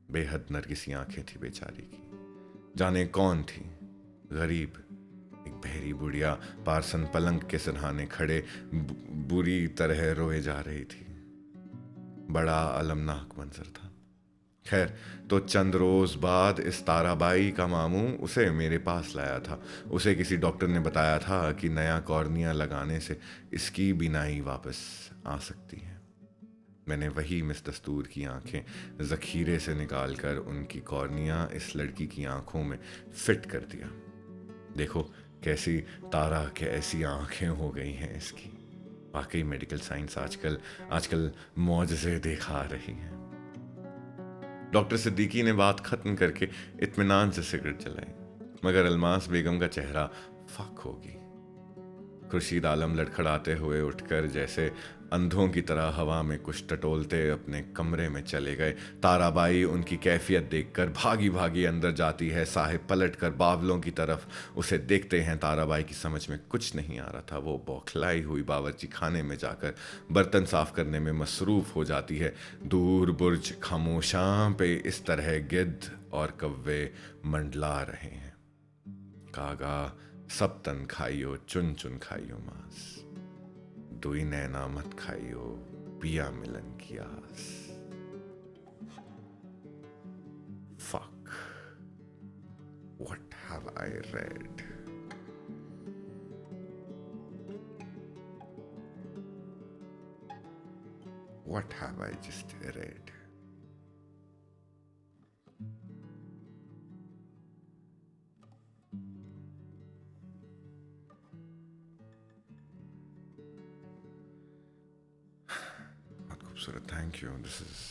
बेहद नरगिसी आंखें थी बेचारी की। जाने कौन थी, गरीब एक बहरी बुढ़िया पारसन पलंग के सिरहाने खड़े बुरी तरह रोए जा रही थी। बड़ा अलमनाक मंजर था। खैर, तो चंद रोज बाद इस ताराबाई का मामू उसे मेरे पास लाया था। उसे किसी डॉक्टर ने बताया था कि नया कॉर्निया लगाने से इसकी बीनाई वापस आ सकती है। मैंने वही मिस दस्तूर की आंखें जखीरे से निकालकर उनकी कॉर्निया इस लड़की की आंखों में फिट कर दिया। देखो कैसी तारा के ऐसी आंखें हो गई हैं इसकी। वाकई मेडिकल साइंस आजकल आजकल मौजज़े दिखा रही है। डॉक्टर सिद्दीकी ने बात खत्म करके इत्मीनान से सिगरेट जलाई, मगर अलमास बेगम का चेहरा फाक हो गई। खुर्शीद आलम लड़खड़ाते हुए उठकर जैसे अंधों की तरह हवा में कुछ टटोलते अपने कमरे में चले गए। ताराबाई उनकी कैफियत देखकर भागी भागी अंदर जाती है। साहिब पलटकर बावलों की तरफ उसे देखते हैं। ताराबाई की समझ में कुछ नहीं आ रहा था। वो बौखलाई हुई बावर्ची खाने में जाकर बर्तन साफ करने में मसरूफ हो जाती है। दूर बुर्ज खामोशां पे इस तरह गिद्ध और कव्वे मंडला रहे हैं। कागा सब तन खाइयो, चुन चुन खाइयो मांस, दुई नैना मत खाइयो, पिया मिलन की आस। Fuck, what have I read? What have I just read? बहुत खूबसूरत, thank you. This is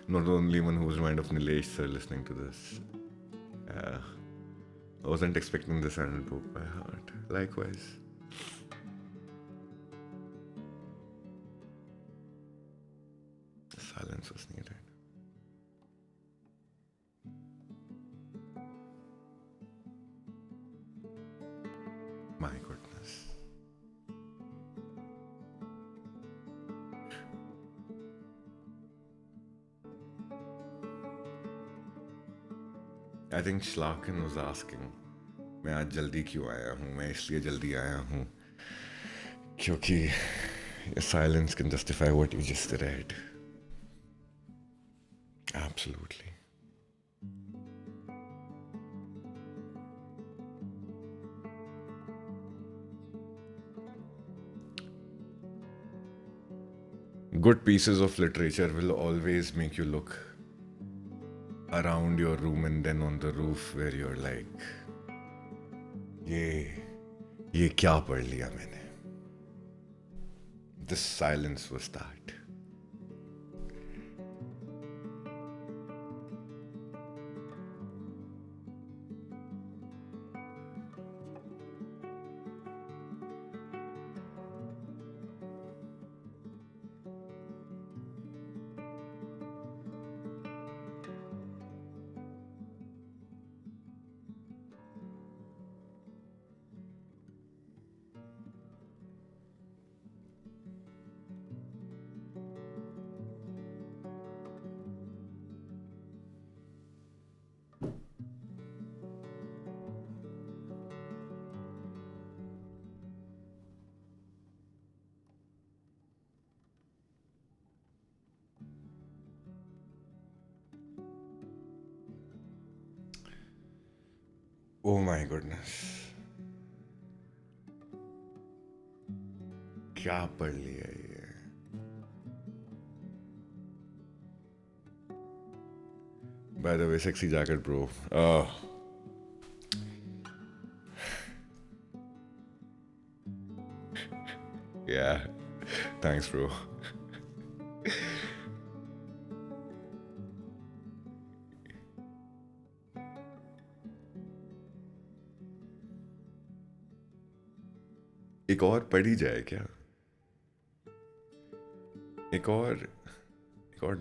not the only one who's mind of Nilesh sir listening to this. I wasn't expecting this and broke my heart. Likewise. Silence was needed. I think Shlaken was asking, मैं आज जल्दी क्यों आया हूँ? मैं इसलिए जल्दी आया हूँ क्योंकि silence can justify what you just read. Absolutely. Good pieces of literature will always make you look around your room and then on the roof where you're like, ये क्या पढ़ लिया मैंने? This silence was that. Oh my goodness. क्या पढ़ लिया ये? By the way, sexy jacket, bro. Yeah. Thanks, bro. एक और पढ़ी जाए क्या? एक और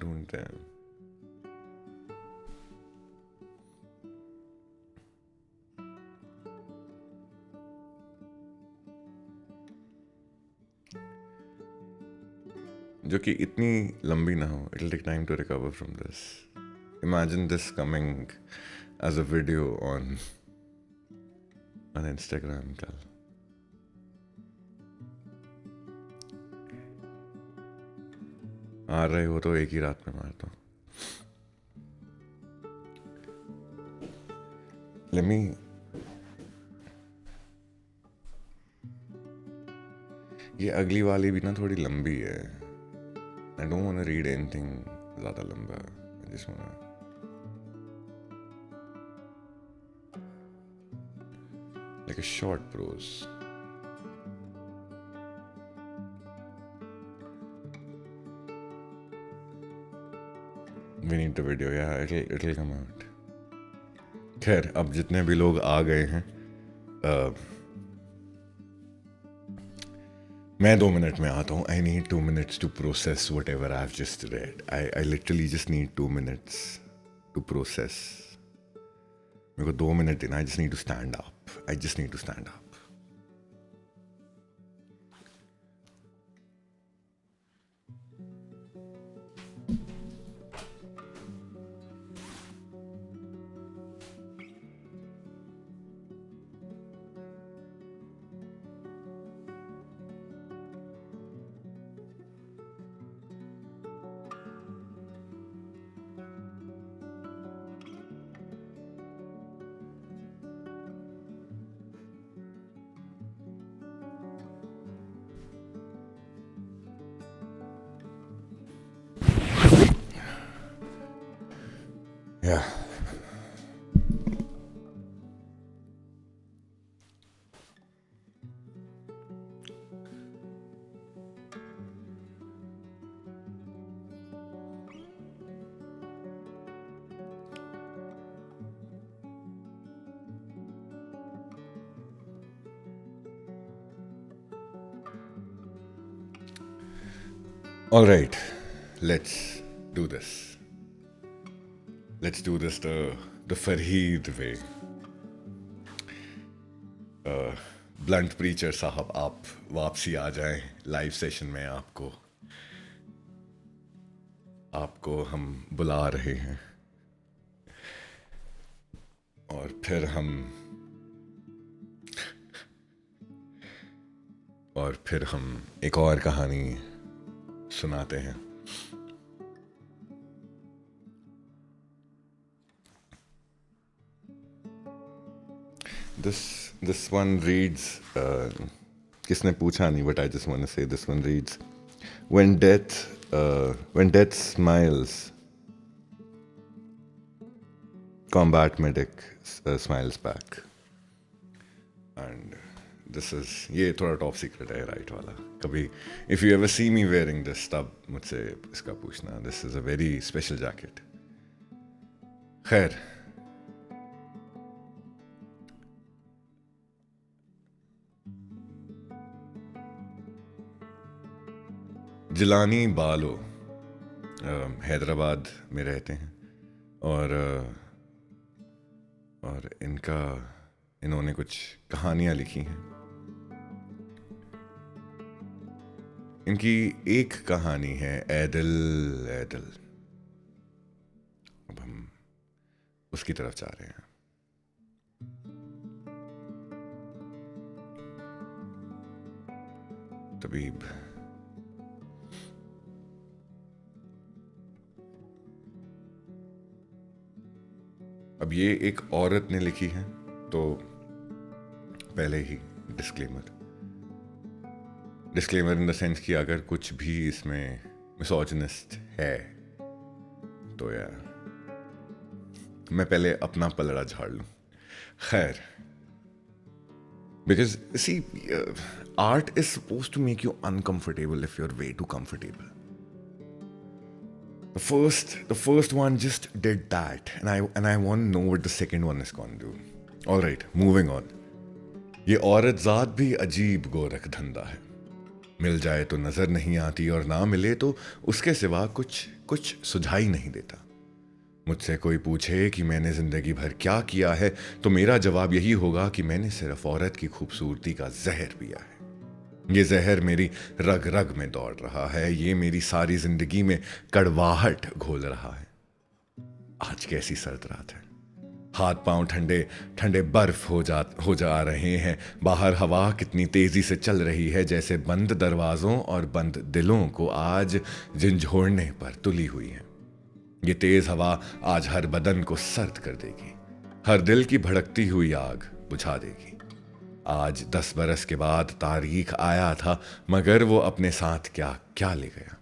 ढूंढते हैं. जो कि इतनी लंबी ना हो. It'll take time to recover from this. Imagine this coming as a video on Instagram कल. आ रहे हो तो एक ही रात में मार दो. Let me. ये अगली वाली भी ना थोड़ी लंबी है. I don't want to read anything ज़्यादा लंबा. I just want to. Like a short prose. We need the video. Yeah, it'll come out. खैर अब जितने भी लोग आ गए हैं, मैं 2 मिनट में आता हूँ. I need 2 minutes to process whatever I've just read. I literally just need 2 minutes to process. मेरे को 2 मिनट देना. I just need to stand up. I just need to stand up. Yeah. All right, let's do this. Let's do this the Farheed way. Blunt preacher साहब, आप वापसी आ जाएं लाइव सेशन में. आपको हम बुला रहे हैं. और फिर हम एक और कहानी सुनाते हैं। This one reads, किसने पूछा नहीं, but I just want to say this one reads, when death smiles, combat medic smiles back. And this is, ये थोड़ा टॉप सीक्रेट है राइट वाला, कभी if you ever see me wearing this तब मुझसे इसका पूछना। This is a very special jacket. खैर, जिलानी बालो हैदराबाद में रहते हैं और इन्होंने कुछ कहानियां लिखी हैं। इनकी एक कहानी है ऐ दिल। अब हम उसकी तरफ जा रहे हैं। तबीब, अब ये एक औरत ने लिखी है, तो पहले ही डिस्क्लेमर इन द सेंस कि अगर कुछ भी इसमें मिसोजिनिस्ट है तो यार मैं पहले अपना पलड़ा झाड़ लूं। खैर, because see art is suppose to make you uncomfortable if you are way too comfortable. The first one just did that, and I want to know what the second one is going to do. All right, moving on. ये औरत ज़ात भी अजीब गोरख धंधा है। मिल जाए तो नज़र नहीं आती और ना मिले तो उसके सिवा कुछ सुझाई नहीं देता। मुझसे कोई पूछे कि मैंने ज़िंदगी भर क्या किया है तो मेरा जवाब यही होगा कि मैंने सिर्फ औरत की खूबसूरती का जहर पिया है। ये जहर मेरी रग रग में दौड़ रहा है, ये मेरी सारी जिंदगी में कड़वाहट घोल रहा है। आज कैसी सर्द रात है, हाथ पांव ठंडे ठंडे बर्फ हो जा रहे हैं। बाहर हवा कितनी तेजी से चल रही है, जैसे बंद दरवाजों और बंद दिलों को आज झंझोड़ने पर तुली हुई है। ये तेज हवा आज हर बदन को सर्द कर देगी, हर दिल की भड़कती हुई आग बुझा देगी। आज 10 बरस के बाद तारीख आया था, मगर वो अपने साथ क्या ले गया।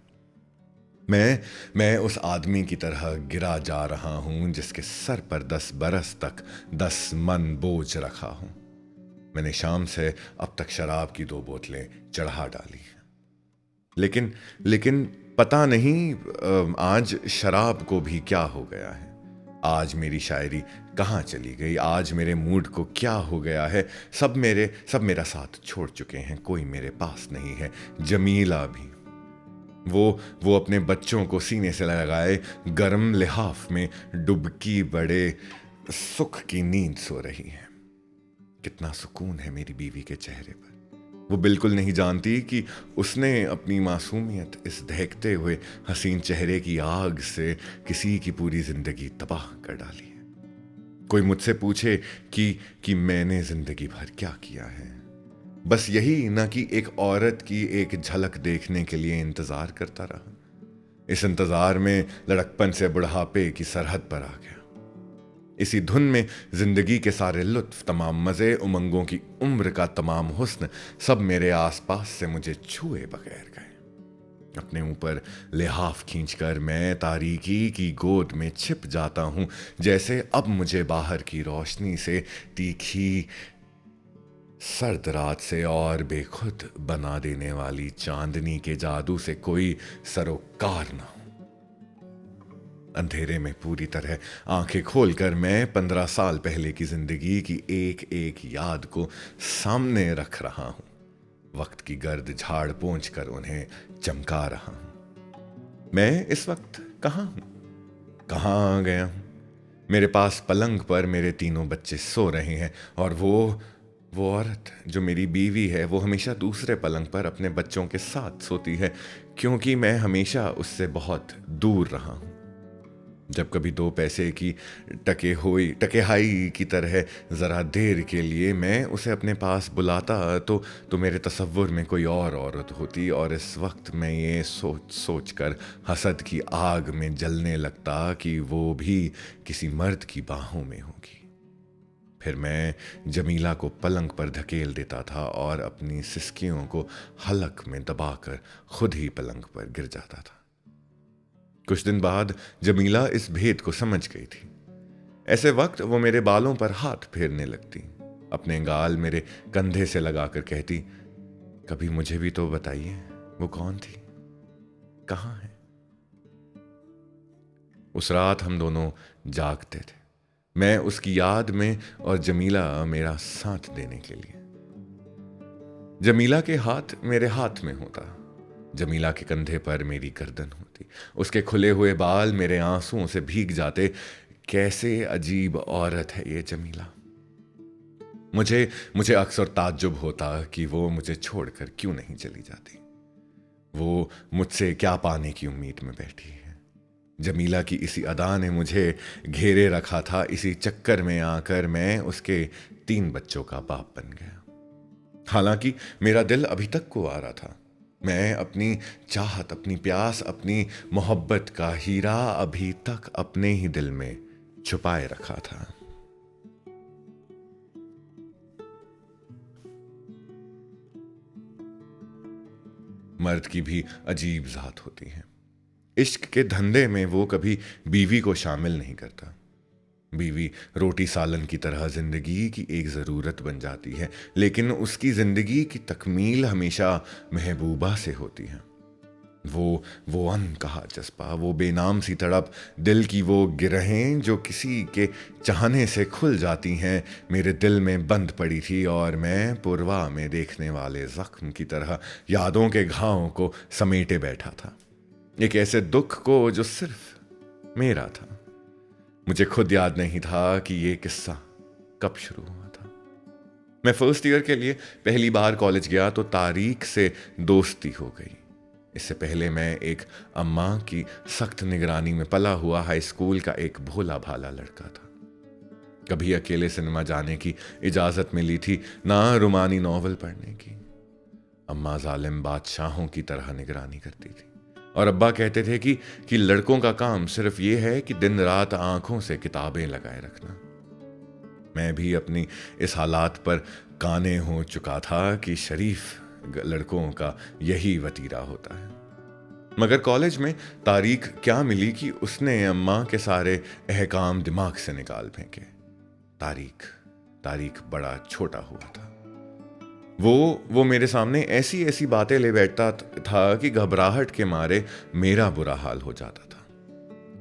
मैं उस आदमी की तरह गिरा जा रहा हूं जिसके सर पर 10 बरस तक 10 मन बोझ रखा हूं। मैंने शाम से अब तक शराब की 2 बोतलें चढ़ा डाली, लेकिन पता नहीं आज शराब को भी क्या हो गया है। आज मेरी शायरी कहाँ चली गई, आज मेरे मूड को क्या हो गया है। सब मेरा साथ छोड़ चुके हैं, कोई मेरे पास नहीं है। जमीला भी, वो अपने बच्चों को सीने से लगाए गर्म लिहाफ में डुबकी बड़े सुख की नींद सो रही है। कितना सुकून है मेरी बीवी के चेहरे पर। वो बिल्कुल नहीं जानती कि उसने अपनी मासूमियत इस दहकते हुए हसीन चेहरे की आग से किसी की पूरी जिंदगी तबाह कर डाली है। कोई मुझसे पूछे कि मैंने जिंदगी भर क्या किया है, बस यही ना कि एक औरत की एक झलक देखने के लिए इंतजार करता रहा। इस इंतजार में लड़कपन से बुढ़ापे की सरहद पर आ गया। इसी धुन में जिंदगी के सारे लुत्फ, तमाम मजे, उमंगों की उम्र का तमाम हुस्न सब मेरे आसपास से मुझे छुए बगैर गए। अपने ऊपर लिहाफ खींचकर मैं तारीकी की गोद में छिप जाता हूं, जैसे अब मुझे बाहर की रोशनी से तीखी सर्द रात से और बेखुद बना देने वाली चांदनी के जादू से कोई सरोकार ना हो। अंधेरे में पूरी तरह आंखें खोलकर मैं 15 साल पहले की जिंदगी की एक एक याद को सामने रख रहा हूं। वक्त की गर्द झाड़ पोंछ कर उन्हें चमका रहा हूं। मैं इस वक्त कहाँ आ गया हूं। मेरे पास पलंग पर मेरे 3 बच्चे सो रहे हैं और वो औरत जो मेरी बीवी है, वो हमेशा दूसरे पलंग पर अपने बच्चों के साथ सोती है, क्योंकि मैं हमेशा उससे बहुत दूर रहा हूं। जब कभी 2 पैसे की टकेहाई की तरह ज़रा देर के लिए मैं उसे अपने पास बुलाता तो मेरे तसव्वुर में कोई और औरत होती, और इस वक्त मैं ये सोच सोच कर हसद की आग में जलने लगता कि वो भी किसी मर्द की बाहों में होगी। फिर मैं जमीला को पलंग पर धकेल देता था और अपनी सिसकियों को हलक में दबाकर खुद ही पलंग पर गिर जाता था। कुछ दिन बाद जमीला इस भेद को समझ गई थी। ऐसे वक्त वो मेरे बालों पर हाथ फेरने लगती, अपने गाल मेरे कंधे से लगाकर कहती, कभी मुझे भी तो बताइए वो कौन थी, कहां है। उस रात हम दोनों जागते थे, मैं उसकी याद में और जमीला मेरा साथ देने के लिए। जमीला के हाथ मेरे हाथ में होता, जमीला के कंधे पर मेरी गर्दन होती, उसके खुले हुए बाल मेरे आंसुओं से भीग जाते। कैसे अजीब औरत है ये जमीला। मुझे मुझे अक्सर ताज्जुब होता कि वो मुझे छोड़कर क्यों नहीं चली जाती। वो मुझसे क्या पाने की उम्मीद में बैठी है। जमीला की इसी अदा ने मुझे घेरे रखा था। इसी चक्कर में आकर मैं उसके 3 बच्चों का बाप बन गया। हालांकि मेरा दिल अभी तक को आ रहा था। मैं अपनी चाहत, अपनी प्यास, अपनी मोहब्बत का हीरा अभी तक अपने ही दिल में छुपाए रखा था। मर्द की भी अजीब जात होती है। इश्क के धंधे में वो कभी बीवी को शामिल नहीं करता। बीवी रोटी सालन की तरह जिंदगी की एक ज़रूरत बन जाती है, लेकिन उसकी जिंदगी की तकमील हमेशा महबूबा से होती है। वो अनकहा जज्बा, वो बेनाम सी तड़प, दिल की वो गिरहें जो किसी के चाहने से खुल जाती हैं, मेरे दिल में बंद पड़ी थी, और मैं पुरवा में देखने वाले जख्म की तरह यादों के घावों को समेटे बैठा था, एक ऐसे दुख को जो सिर्फ मेरा था। मुझे खुद याद नहीं था कि ये किस्सा कब शुरू हुआ था। मैं फर्स्ट ईयर के लिए पहली बार कॉलेज गया तो तारीक से दोस्ती हो गई। इससे पहले मैं एक अम्मा की सख्त निगरानी में पला हुआ हाई स्कूल का एक भोला भाला लड़का था। कभी अकेले सिनेमा जाने की इजाजत मिली थी, ना रुमानी नॉवल पढ़ने की। अम्मा जालिम बादशाहों की तरह निगरानी करती थी, और अब्बा कहते थे कि लड़कों का काम सिर्फ ये है कि दिन रात आंखों से किताबें लगाए रखना। मैं भी अपनी इस हालात पर काने हो चुका था कि शरीफ लड़कों का यही वतीरा होता है। मगर कॉलेज में तारीख क्या मिली कि उसने अम्मा के सारे अहकाम दिमाग से निकाल फेंके। तारीख बड़ा छोटा हुआ था। वो मेरे सामने ऐसी ऐसी बातें ले बैठता था कि घबराहट के मारे मेरा बुरा हाल हो जाता था।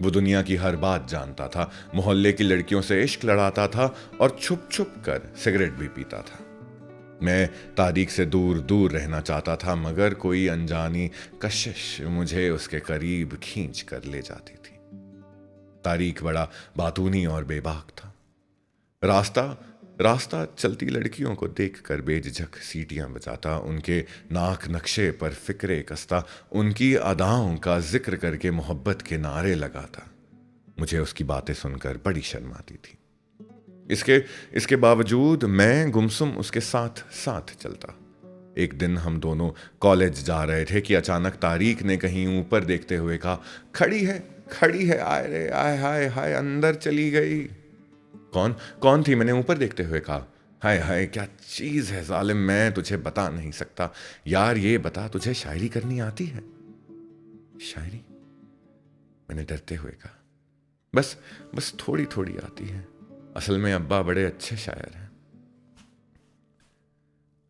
वो दुनिया की हर बात जानता था, मोहल्ले की लड़कियों से इश्क लड़ाता था और छुप छुप कर सिगरेट भी पीता था। मैं तारीख से दूर दूर रहना चाहता था, मगर कोई अनजानी कशिश मुझे उसके करीब खींच कर ले जाती थी। तारीख बड़ा बातूनी और बेबाक था। रास्ता चलती लड़कियों को देखकर बेझिझक सीटियां बजाता, उनके नाक नक्शे पर फिक्रे कसता, उनकी अदाओं का जिक्र करके मोहब्बत के नारे लगाता। मुझे उसकी बातें सुनकर बड़ी शर्म आती थी। इसके बावजूद मैं गुमसुम उसके साथ साथ चलता। एक दिन हम दोनों कॉलेज जा रहे थे कि अचानक तारीख ने कहीं ऊपर देखते हुए कहा, खड़ी है, आए रे आए, हाय हाय, अंदर चली गई। कौन थी? मैंने ऊपर देखते हुए कहा। हाय हाय, क्या चीज है जालिम, मैं तुझे बता नहीं सकता। यार ये बता, तुझे शायरी करनी आती है? शायरी? मैंने डरते हुए कहा, बस थोड़ी थोड़ी आती है। असल में अब्बा बड़े अच्छे शायर हैं।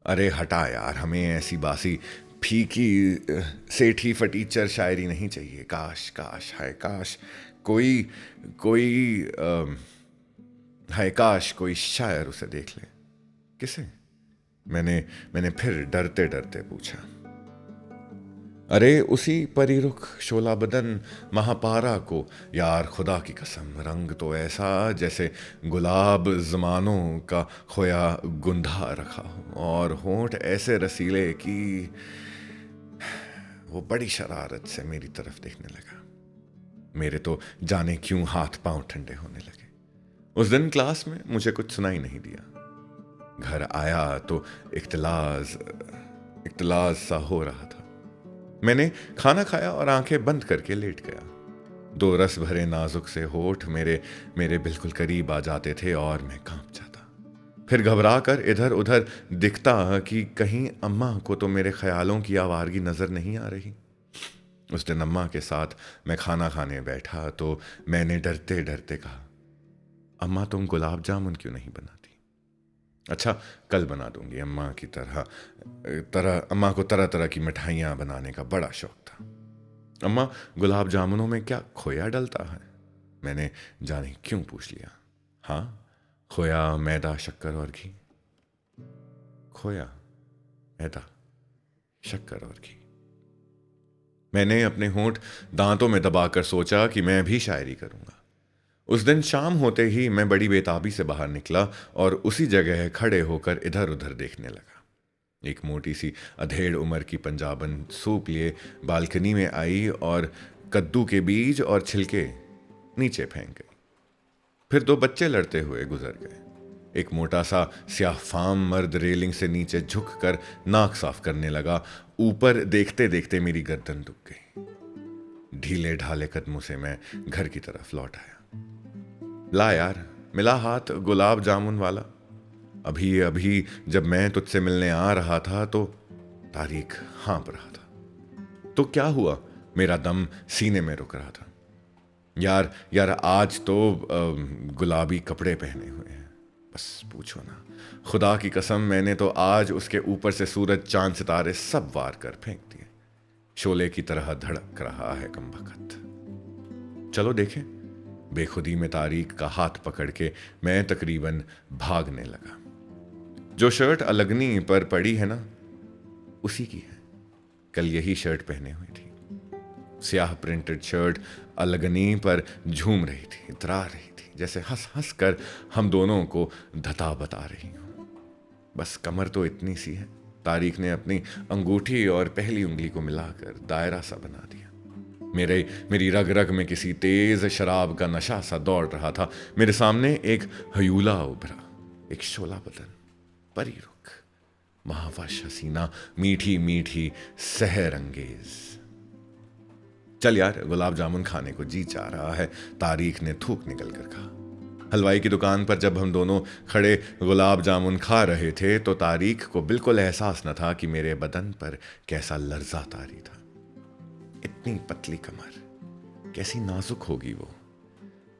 अरे हटा यार, हमें ऐसी बासी फीकी सेठी फटीचर शायरी नहीं चाहिए। काश हाय काश कोई हाय काश कोई शायर उसे देख ले। किसे? मैंने फिर डरते डरते पूछा। अरे उसी परिरुख शोला बदन महापारा को। यार खुदा की कसम, रंग तो ऐसा जैसे गुलाब जमानों का खोया गुंधा रखा हो, और होंठ ऐसे रसीले कि वो बड़ी शरारत से मेरी तरफ देखने लगा। मेरे तो जाने क्यों हाथ पांव ठंडे होने लगे। उस दिन क्लास में मुझे कुछ सुनाई नहीं दिया। घर आया तो इख्तिलाज इख्तिलाज सा हो रहा था। मैंने खाना खाया और आंखें बंद करके लेट गया। दो रस भरे नाजुक से होठ मेरे मेरे बिल्कुल करीब आ जाते थे और मैं कांप जाता। फिर घबरा कर इधर उधर दिखता कि कहीं अम्मा को तो मेरे ख्यालों की आवारगी नजर नहीं आ रही। उस दिन अम्मा के साथ मैं खाना खाने बैठा तो मैंने डरते डरते कहा, अम्मा तुम गुलाब जामुन क्यों नहीं बनाती? अच्छा, कल बना दूंगी। अम्मा को तरह तरह की मिठाइयाँ बनाने का बड़ा शौक था। अम्मा, गुलाब जामुनों में क्या खोया डलता है? मैंने जाने क्यों पूछ लिया। हाँ, खोया, मैदा, शक्कर और घी। खोया, मैदा, शक्कर और घी। मैंने अपने होंठ दांतों में दबाकर सोचा कि मैं भी शायरी करूंगा। उस दिन शाम होते ही मैं बड़ी बेताबी से बाहर निकला और उसी जगह खड़े होकर इधर उधर देखने लगा। एक मोटी सी अधेड़ उम्र की पंजाबन सूप लिए बालकनी में आई और कद्दू के बीज और छिलके नीचे फेंक गई। फिर दो बच्चे लड़ते हुए गुजर गए। एक मोटा सा स्याह फाम मर्द रेलिंग से नीचे झुक कर नाक साफ करने लगा। ऊपर देखते देखते मेरी गर्दन दुख गई। ढीले ढाले कदमों से मैं घर की तरफ लौट आया। ला यार, मिला हाथ गुलाब जामुन वाला। अभी अभी जब मैं तुझसे मिलने आ रहा था तो तारीख हाँप रहा था। तो क्या हुआ? मेरा दम सीने में रुक रहा था। यार यार, आज तो गुलाबी कपड़े पहने हुए हैं। बस पूछो ना, खुदा की कसम, मैंने तो आज उसके ऊपर से सूरज चांद सितारे सब वार कर फेंक दिए। शोले की तरह धड़क रहा है कमबख्त। चलो देखें। बेखुदी में तारीख का हाथ पकड़ के मैं तकरीबन भागने लगा। जो शर्ट अलगनी पर पड़ी है ना, उसी की है। कल यही शर्ट पहने हुई थी। स्याह प्रिंटेड शर्ट अलगनी पर झूम रही थी, इतरा रही थी, जैसे हंस हंस कर हम दोनों को धता बता रही हूं। बस कमर तो इतनी सी है। तारीख ने अपनी अंगूठी और पहली उंगली को मिलाकर दायरा सा बना दिया। मेरी रग रग में किसी तेज शराब का नशा सा दौड़ रहा था। मेरे सामने एक हयूला उभरा, एक शोला बदन, परी रुख, महावश हसीना, मीठी मीठी सहर अंगेज। चल यार, गुलाब जामुन खाने को जी चाह रहा है, तारीख ने थूक निकल कर कहा। हलवाई की दुकान पर जब हम दोनों खड़े गुलाब जामुन खा रहे थे तो तारीख को बिल्कुल एहसास न था कि मेरे बदन पर कैसा लर्जा तारी था। इतनी पतली कमर, कैसी नाजुक होगी वो।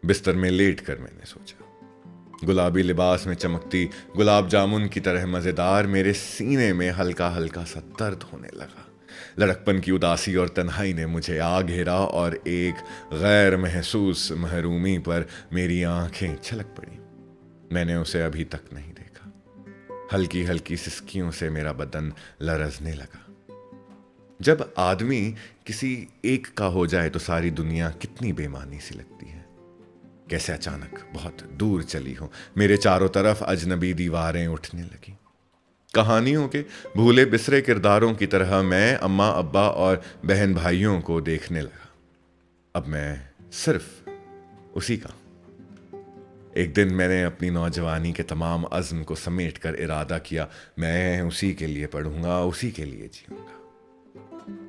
बिस्तर में लेट कर मैंने सोचा। गुलाबी लिबास में चमकती गुलाब जामुन की तरह मजेदार मेरे सीने में हल्का हल्का सा दर्द होने लगा। लड़कपन की उदासी और तन्हाई ने मुझे आ घेरा और एक गैर महसूस महरूमी पर मेरी आंखें छलक पड़ी। मैंने उसे अभी तक नहीं देखा। हल्की हल्की सिसकियों से मेरा बदन लरजने लगा। जब आदमी किसी एक का हो जाए तो सारी दुनिया कितनी बेमानी सी लगती है। कैसे अचानक बहुत दूर चली हो। मेरे चारों तरफ अजनबी दीवारें उठने लगी। कहानियों के भूले बिसरे किरदारों की तरह मैं अम्मा, अब्बा और बहन भाइयों को देखने लगा। अब मैं सिर्फ उसी का। एक दिन मैंने अपनी नौजवानी के तमाम अज़्म को समेट कर इरादा किया, मैं उसी के लिए पढ़ूंगा, उसी के लिए जीऊंगा।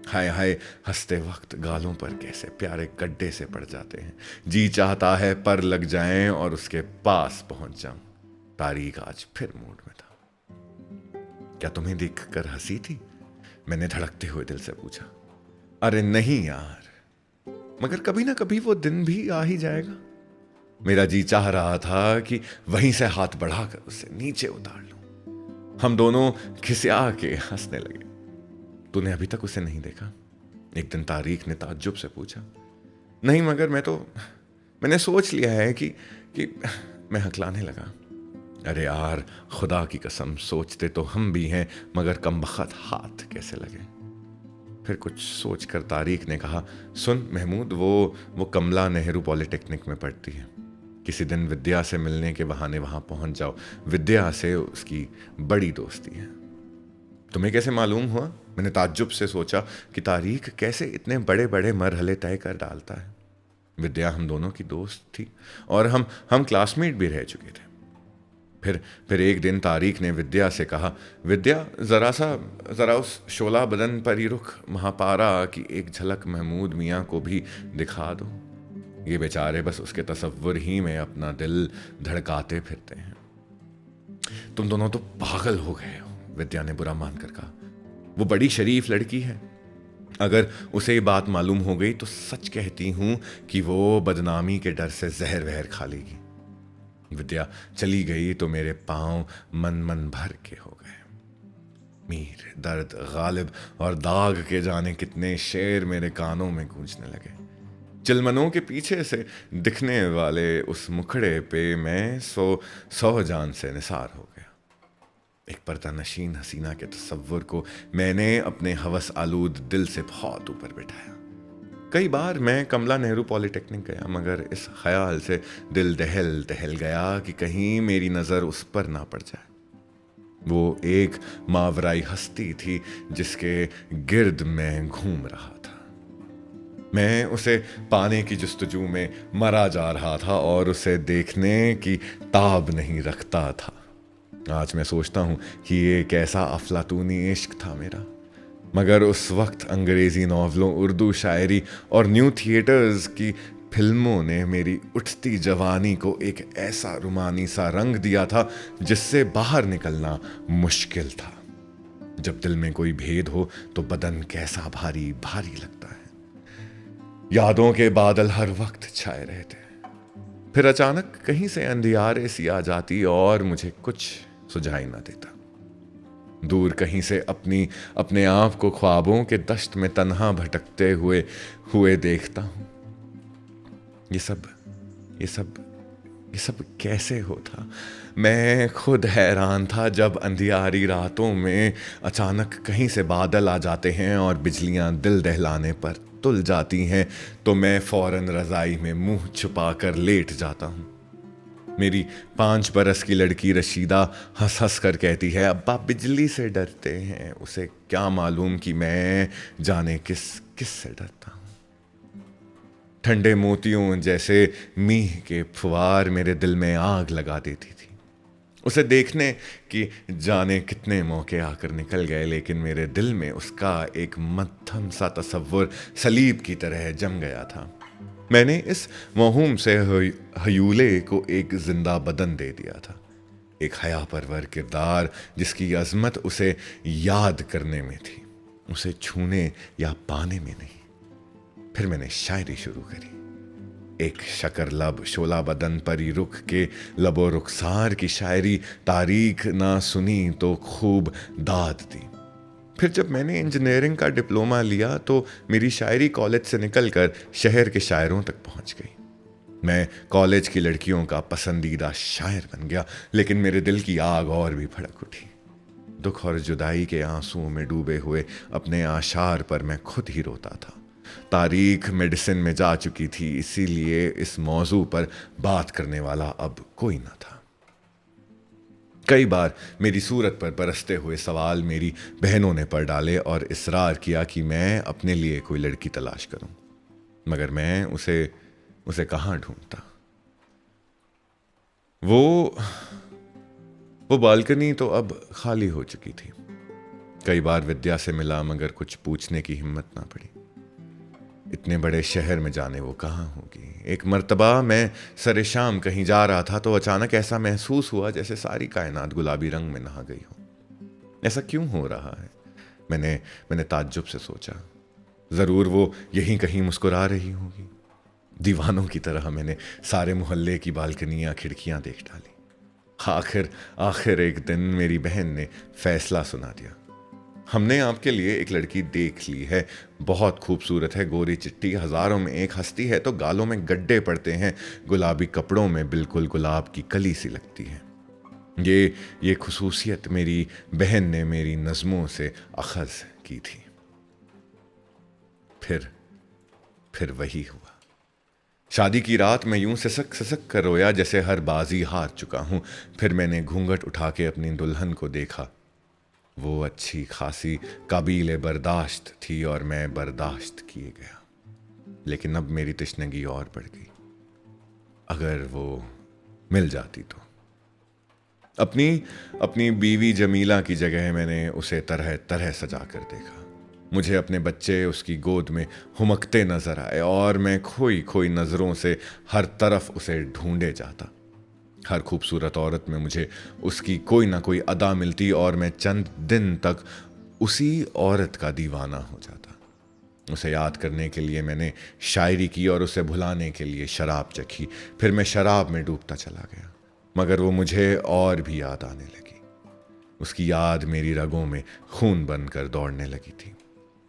हाय हाय, हंसते वक्त गालों पर कैसे प्यारे गड्ढे से पड़ जाते हैं। जी चाहता है पर लग जाएं और उसके पास पहुंच जाऊं। तारीख आज फिर मूड में था। क्या तुम्हें देखकर हंसी थी? मैंने धड़कते हुए दिल से पूछा। अरे नहीं यार, मगर कभी ना कभी वो दिन भी आ ही जाएगा। मेरा जी चाह रहा था कि वहीं से हाथ बढ़ाकर उसे नीचे उतार लूं। हम दोनों खिसिया के हंसने लगे। तूने अभी तक उसे नहीं देखा? एक दिन तारीख ने ताज्जुब से पूछा। नहीं, मगर मैंने सोच लिया है कि मैं हकलाने लगा। अरे यार, खुदा की कसम, सोचते तो हम भी हैं, मगर कमबख्त हाथ कैसे लगे। फिर कुछ सोचकर तारीख ने कहा, सुन महमूद, वो कमला नेहरू पॉलिटेक्निक में पढ़ती है। किसी दिन विद्या से मिलने के बहाने वहां पहुंच जाओ। विद्या से उसकी बड़ी दोस्ती है। तुम्हें कैसे मालूम हुआ? मैंने ताज्जुब से सोचा कि तारीख कैसे इतने बड़े बड़े मरहले तय कर डालता है। विद्या हम दोनों की दोस्त थी और हम क्लासमेट भी रह चुके थे। फिर एक दिन तारीक ने विद्या से कहा, विद्या ज़रा उस शोला बदन परिरुख महापारा की एक झलक महमूद मियाँ को भी दिखा दो। ये बेचारे बस उसके तसव्वुर ही में अपना दिल धड़काते फिरते हैं। तुम दोनों तो पागल हो गए हो, विद्या ने बुरा मानकर कहा। वो बड़ी शरीफ लड़की है, अगर उसे ये बात मालूम हो गई तो सच कहती हूं कि वो बदनामी के डर से जहर वहर खा लेगी। विद्या चली गई तो मेरे पांव मन भर के हो गए। मीर, दर्द, गालिब और दाग के जाने कितने शेर मेरे कानों में गूंजने लगे। चिलमनों के पीछे से दिखने वाले उस मुखड़े पे मैं सौ जान से निसार हो गया। एक पर्दा नशीन हसीना के तस्वुर को मैंने अपने हवस आलूद दिल से बहुत ऊपर बिठाया। कई बार मैं कमला नेहरू पॉलिटेक्निक गया, मगर इस ख्याल से दिल दहल दहल गया कि कहीं मेरी नज़र उस पर ना पड़ जाए। वो एक मावराई हस्ती थी जिसके गिर्द मैं घूम रहा था। मैं उसे पाने की जुस्तजू में मरा जा रहा था और उसे देखने की ताब नहीं रखता था। आज मैं सोचता हूँ कि ये कैसा अफलातूनी इश्क था मेरा, मगर उस वक्त अंग्रेज़ी नॉवलों, उर्दू शायरी और न्यू थिएटर्स की फिल्मों ने मेरी उठती जवानी को एक ऐसा रुमानी सा रंग दिया था जिससे बाहर निकलना मुश्किल था। जब दिल में कोई भेद हो तो बदन कैसा भारी भारी लगता है। यादों के बादल हर वक्त छाए रहते। फिर अचानक कहीं से अंधियारे सी आ जाती और मुझे कुछ सुझाई ना देता। दूर कहीं से अपने आप को ख्वाबों के दश्त में तन्हा भटकते हुए देखता हूं। ये सब कैसे होता? मैं खुद हैरान था जब अंधियारी रातों में अचानक कहीं से बादल आ जाते हैं और बिजलियां दिल दहलाने पर तुल जाती हैं तो मैं फौरन रजाई में मुंह छुपाकर लेट जाता हूं। मेरी 5 बरस की लड़की रशीदा हंस हंस कर कहती है, अब्बा बिजली से डरते हैं। उसे क्या मालूम कि मैं जाने किस से डरता हूं। ठंडे मोतियों जैसे मीह के फुवार मेरे दिल में आग लगा देती थी। उसे देखने की जाने कितने मौके आकर निकल गए, लेकिन मेरे दिल में उसका एक मध्यम सा तसव्वुर सलीब की तरह जम गया था। मैंने इस मौहूम से हयूले को एक जिंदा बदन दे दिया था, एक हया परवर किरदार जिसकी अजमत उसे याद करने में थी, उसे छूने या पाने में नहीं। फिर मैंने शायरी शुरू करी। एक शकर लब शोला बदन परी रुख के लबो रुखसार की शायरी तारीख ना सुनी तो खूब दाद दी। फिर जब मैंने इंजीनियरिंग का डिप्लोमा लिया तो मेरी शायरी कॉलेज से निकलकर शहर के शायरों तक पहुंच गई। मैं कॉलेज की लड़कियों का पसंदीदा शायर बन गया, लेकिन मेरे दिल की आग और भी भड़क उठी। दुख और जुदाई के आंसुओं में डूबे हुए अपने आशार पर मैं खुद ही रोता था। तारीख मेडिसिन में जा चुकी थी, इसीलिए इस मौजू पर बात करने वाला अब कोई न था। कई बार मेरी सूरत पर बरसते हुए सवाल मेरी बहनों ने पढ़ डाले और इसरार किया कि मैं अपने लिए कोई लड़की तलाश करूं, मगर मैं उसे कहां ढूंढता। वो बालकनी तो अब खाली हो चुकी थी। कई बार विद्या से मिला, मगर कुछ पूछने की हिम्मत ना पड़ी। इतने बड़े शहर में जाने वो कहाँ होगी। एक मर्तबा मैं सरे शाम कहीं जा रहा था तो अचानक ऐसा महसूस हुआ जैसे सारी कायनात गुलाबी रंग में नहा गई हो। ऐसा क्यों हो रहा है? मैंने ताज्जुब से सोचा। ज़रूर वो यहीं कहीं मुस्कुरा रही होगी। दीवानों की तरह मैंने सारे मोहल्ले की बालकनियां, खिड़कियां देख डाली। आखिर एक दिन मेरी बहन ने फैसला सुना दिया। हमने आपके लिए एक लड़की देख ली है, बहुत खूबसूरत है, गोरी चिट्टी, हजारों में एक हंसती है तो गालों में गड्ढे पड़ते हैं, गुलाबी कपड़ों में बिल्कुल गुलाब की कली सी लगती है। ये खुसूसियत मेरी बहन ने मेरी नज़मों से अखज़ की थी। फिर वही हुआ। शादी की रात मैं यूं सिसक कर रोया जैसे हर बाजी हार चुका हूं। फिर मैंने घूंघट उठा के अपनी दुल्हन को देखा। वो अच्छी खासी काबिल बर्दाश्त थी और मैं बर्दाश्त किए गया। लेकिन अब मेरी तशनगी और बढ़ गई। अगर वो मिल जाती तो। अपनी अपनी बीवी जमीला की जगह मैंने उसे तरह तरह सजा कर देखा। मुझे अपने बच्चे उसकी गोद में हुमकते नजर आए और मैं खोई खोई नज़रों से हर तरफ उसे ढूंढे जाता। हर खूबसूरत औरत में मुझे उसकी कोई ना कोई अदा मिलती और मैं चंद दिन तक उसी औरत का दीवाना हो जाता। उसे याद करने के लिए मैंने शायरी की और उसे भुलाने के लिए शराब चखी। फिर मैं शराब में डूबता चला गया, मगर वो मुझे और भी याद आने लगी। उसकी याद मेरी रगों में खून बनकर दौड़ने लगी थी।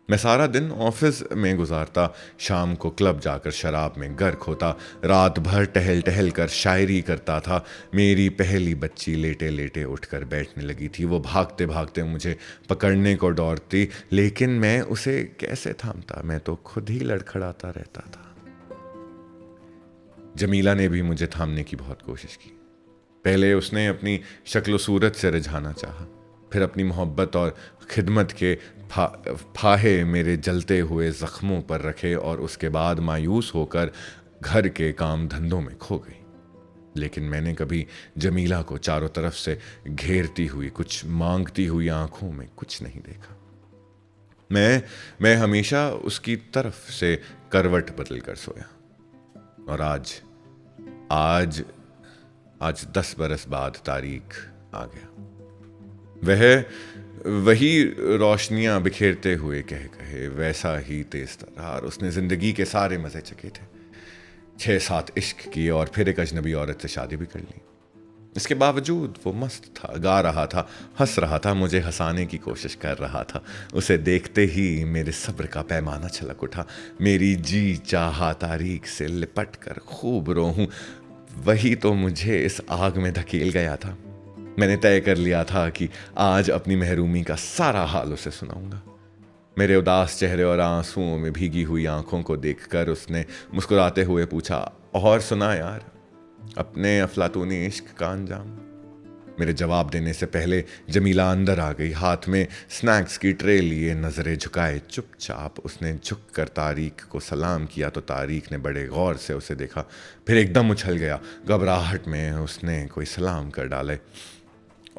मैं सारा दिन ऑफिस में गुजारता, शाम को क्लब जाकर शराब में गर्क होता, रात भर टहल टहल कर शायरी करता था। मेरी पहली बच्ची लेटे लेटे उठकर बैठने लगी थी। वो भागते भागते मुझे पकड़ने को दौड़ती, लेकिन मैं उसे कैसे थामता? मैं तो खुद ही लड़खड़ाता रहता था। जमीला ने भी मुझे थामने की बहुत कोशिश की। पहले उसने अपनी शक्ल सूरत से रिझाना चाहा, फिर अपनी मोहब्बत और खिदमत के फाहे मेरे जलते हुए ज़ख्मों पर रखे और उसके बाद मायूस होकर घर के काम धंधों में खो गई। लेकिन मैंने कभी जमीला को चारों तरफ से घेरती हुई, कुछ मांगती हुई आंखों में कुछ नहीं देखा। मैं हमेशा उसकी तरफ से करवट बदल कर सोया। और आज आज आज 10 बरस बाद तारीख आ गया। वही रोशनियां बिखेरते हुए कह कहे वैसा ही तेज तर्रार। और उसने जिंदगी के सारे मजे चखे थे। 6-7 इश्क किए और फिर एक अजनबी औरत से शादी भी कर ली। इसके बावजूद वो मस्त था, गा रहा था, हंस रहा था, मुझे हंसाने की कोशिश कर रहा था। उसे देखते ही मेरे सब्र का पैमाना छलक उठा। मेरी जी चाहा तारीख से लिपट कर खूब रोऊं। वही तो मुझे इस आग में धकेल गया था। मैंने तय कर लिया था कि आज अपनी महरूमी का सारा हाल उसे सुनाऊंगा। मेरे उदास चेहरे और आंसुओं में भीगी हुई आंखों को देखकर उसने मुस्कुराते हुए पूछा, और सुना यार अपने अफलातूनी इश्क का अंजाम। मेरे जवाब देने से पहले जमीला अंदर आ गई, हाथ में स्नैक्स की ट्रे लिए, नजरें झुकाए चुपचाप उसने झुककर तारीख को सलाम किया तो तारीख ने बड़े गौर से उसे देखा, फिर एकदम उछल गया। घबराहट में उसने कोई सलाम कर डाले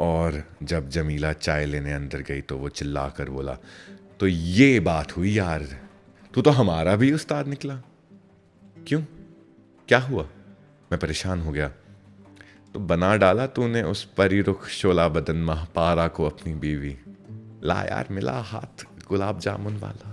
और जब जमीला चाय लेने अंदर गई तो वो चिल्ला कर बोला, तो ये बात हुई यार, तू तो हमारा भी उस्ताद निकला। क्यों, क्या हुआ? मैं परेशान हो गया। तो बना डाला तूने उस परी रुख शोला बदन महापारा को अपनी बीवी। ला यार, मिला हाथ गुलाब जामुन वाला।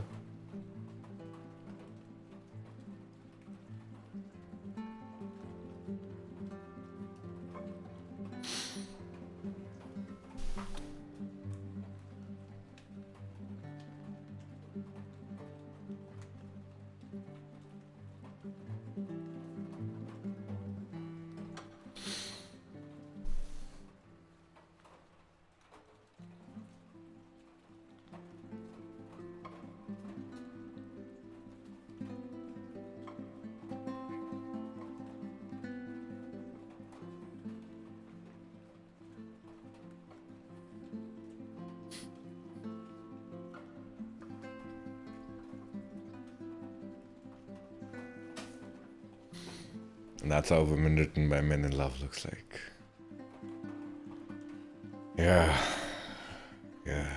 And that's how women written by men in love looks like. Yeah, yeah.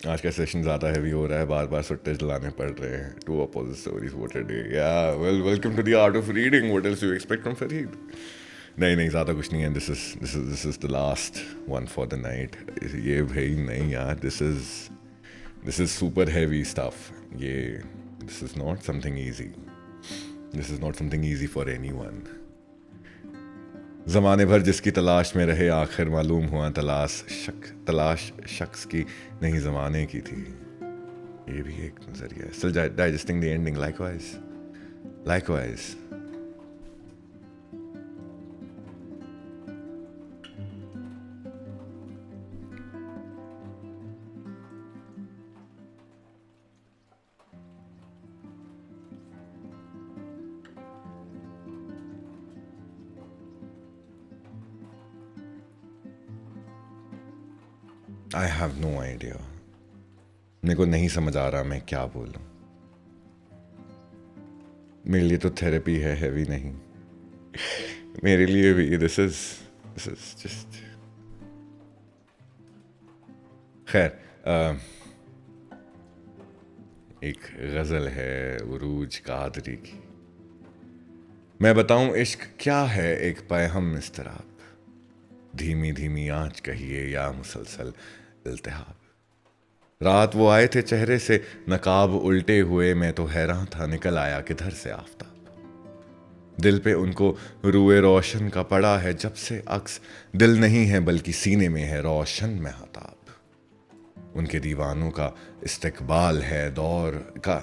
आज का सेशन ज़्यादा हैवी हो रहा है, बार बार सुट्टे जलाने पड़ रहे हैं. Two opposite stories for today. Yeah, well, welcome to the art of reading. What else do you expect from Fareed? नहीं ज़्यादा कुछ नहीं है. This is the last one for the night. ये भाई नहीं यार, this is super heavy stuff. This is not something easy. This is not something easy for anyone. ज़माने भर जिसकी तलाश में रहे, आखिर मालूम हुआ तलाश शख्स की नहीं ज़माने की थी. ये भी एक नज़रिया है. Still digesting the ending. Likewise. I have no idea. मेरे को नहीं समझ आ रहा मैं क्या बोलूं। मेरे लिए तो थेरेपी है, हैवी नहीं। मेरे लिए भी दिस इज जस्ट खैर। एक गजल है उरूज कादरी की। मैं बताऊं इश्क क्या है, एक पैहम इस्तराब, धीमी धीमी आंच कहिए या मुसलसल इल्तिहाब। रात वो आए थे चेहरे से नकाब उल्टे हुए, मैं तो हैरान था निकल आया किधर से आफताब। दिल पे उनको रुए रोशन का पड़ा है जब से अक्स, दिल नहीं है बल्कि सीने में है रोशन महताब। उनके दीवानों का इस्तकबाल है दौर का,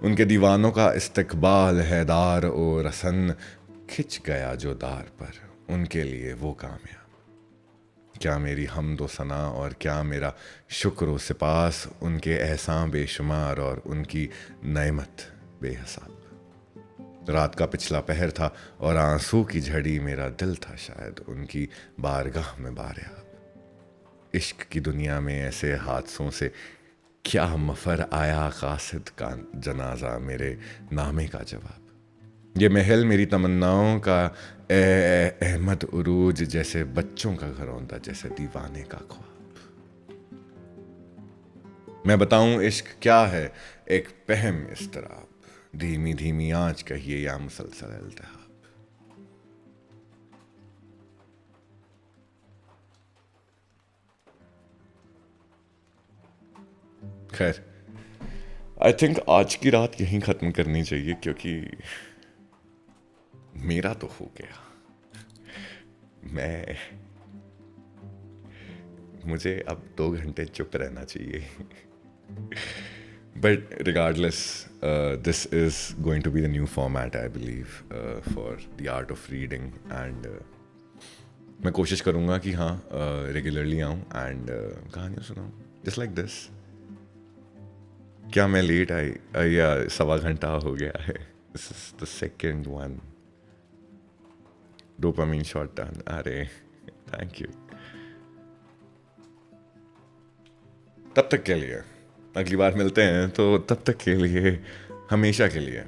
उनके दीवानों का इस्तकबाल है दार ओ रसन, खिंच गया जो दार पर उनके लिए वो कामयाब। क्या मेरी हम्दो सना और क्या मेरा शुक्र व सिपास, उनके एहसान बेशुमार और उनकी नेमत बेहिसाब। रात का पिछला पहर था और आंसू की झड़ी मेरा दिल था शायद उनकी बारगाह में बारियाब। इश्क की दुनिया में ऐसे हादसों से क्या मफर आया, कासिद का जनाजा मेरे नामे का जवाब। ये महल मेरी तमन्नाओं का अहमद उरूज, जैसे बच्चों का घरौंदा जैसे दीवाने का ख्वाब। मैं बताऊं इश्क क्या है, एक पहम इस्तराब, धीमी धीमी आंच कहिए या मुसलसल इल्तिहाब। खैर, आई थिंक आज की रात यहीं ख़त्म करनी चाहिए, क्योंकि मेरा तो हो गया। मैं मुझे अब 2 घंटे चुप रहना चाहिए। But regardless, this is going to be the new format I believe for the art of reading. And मैं कोशिश करूँगा कि हाँ रेगुलरली आऊँ एंड कहानियाँ सुनाऊँ जस्ट लाइक दिस। क्या मैं लेट आई या 1.25 घंटा हो गया है? This is the second one. Dopamine shot done. अरे थैंक यू। तब तक के लिए, अगली बार मिलते हैं तो तब तक के लिए, हमेशा के लिए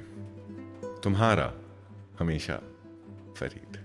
तुम्हारा हमेशा फरीद।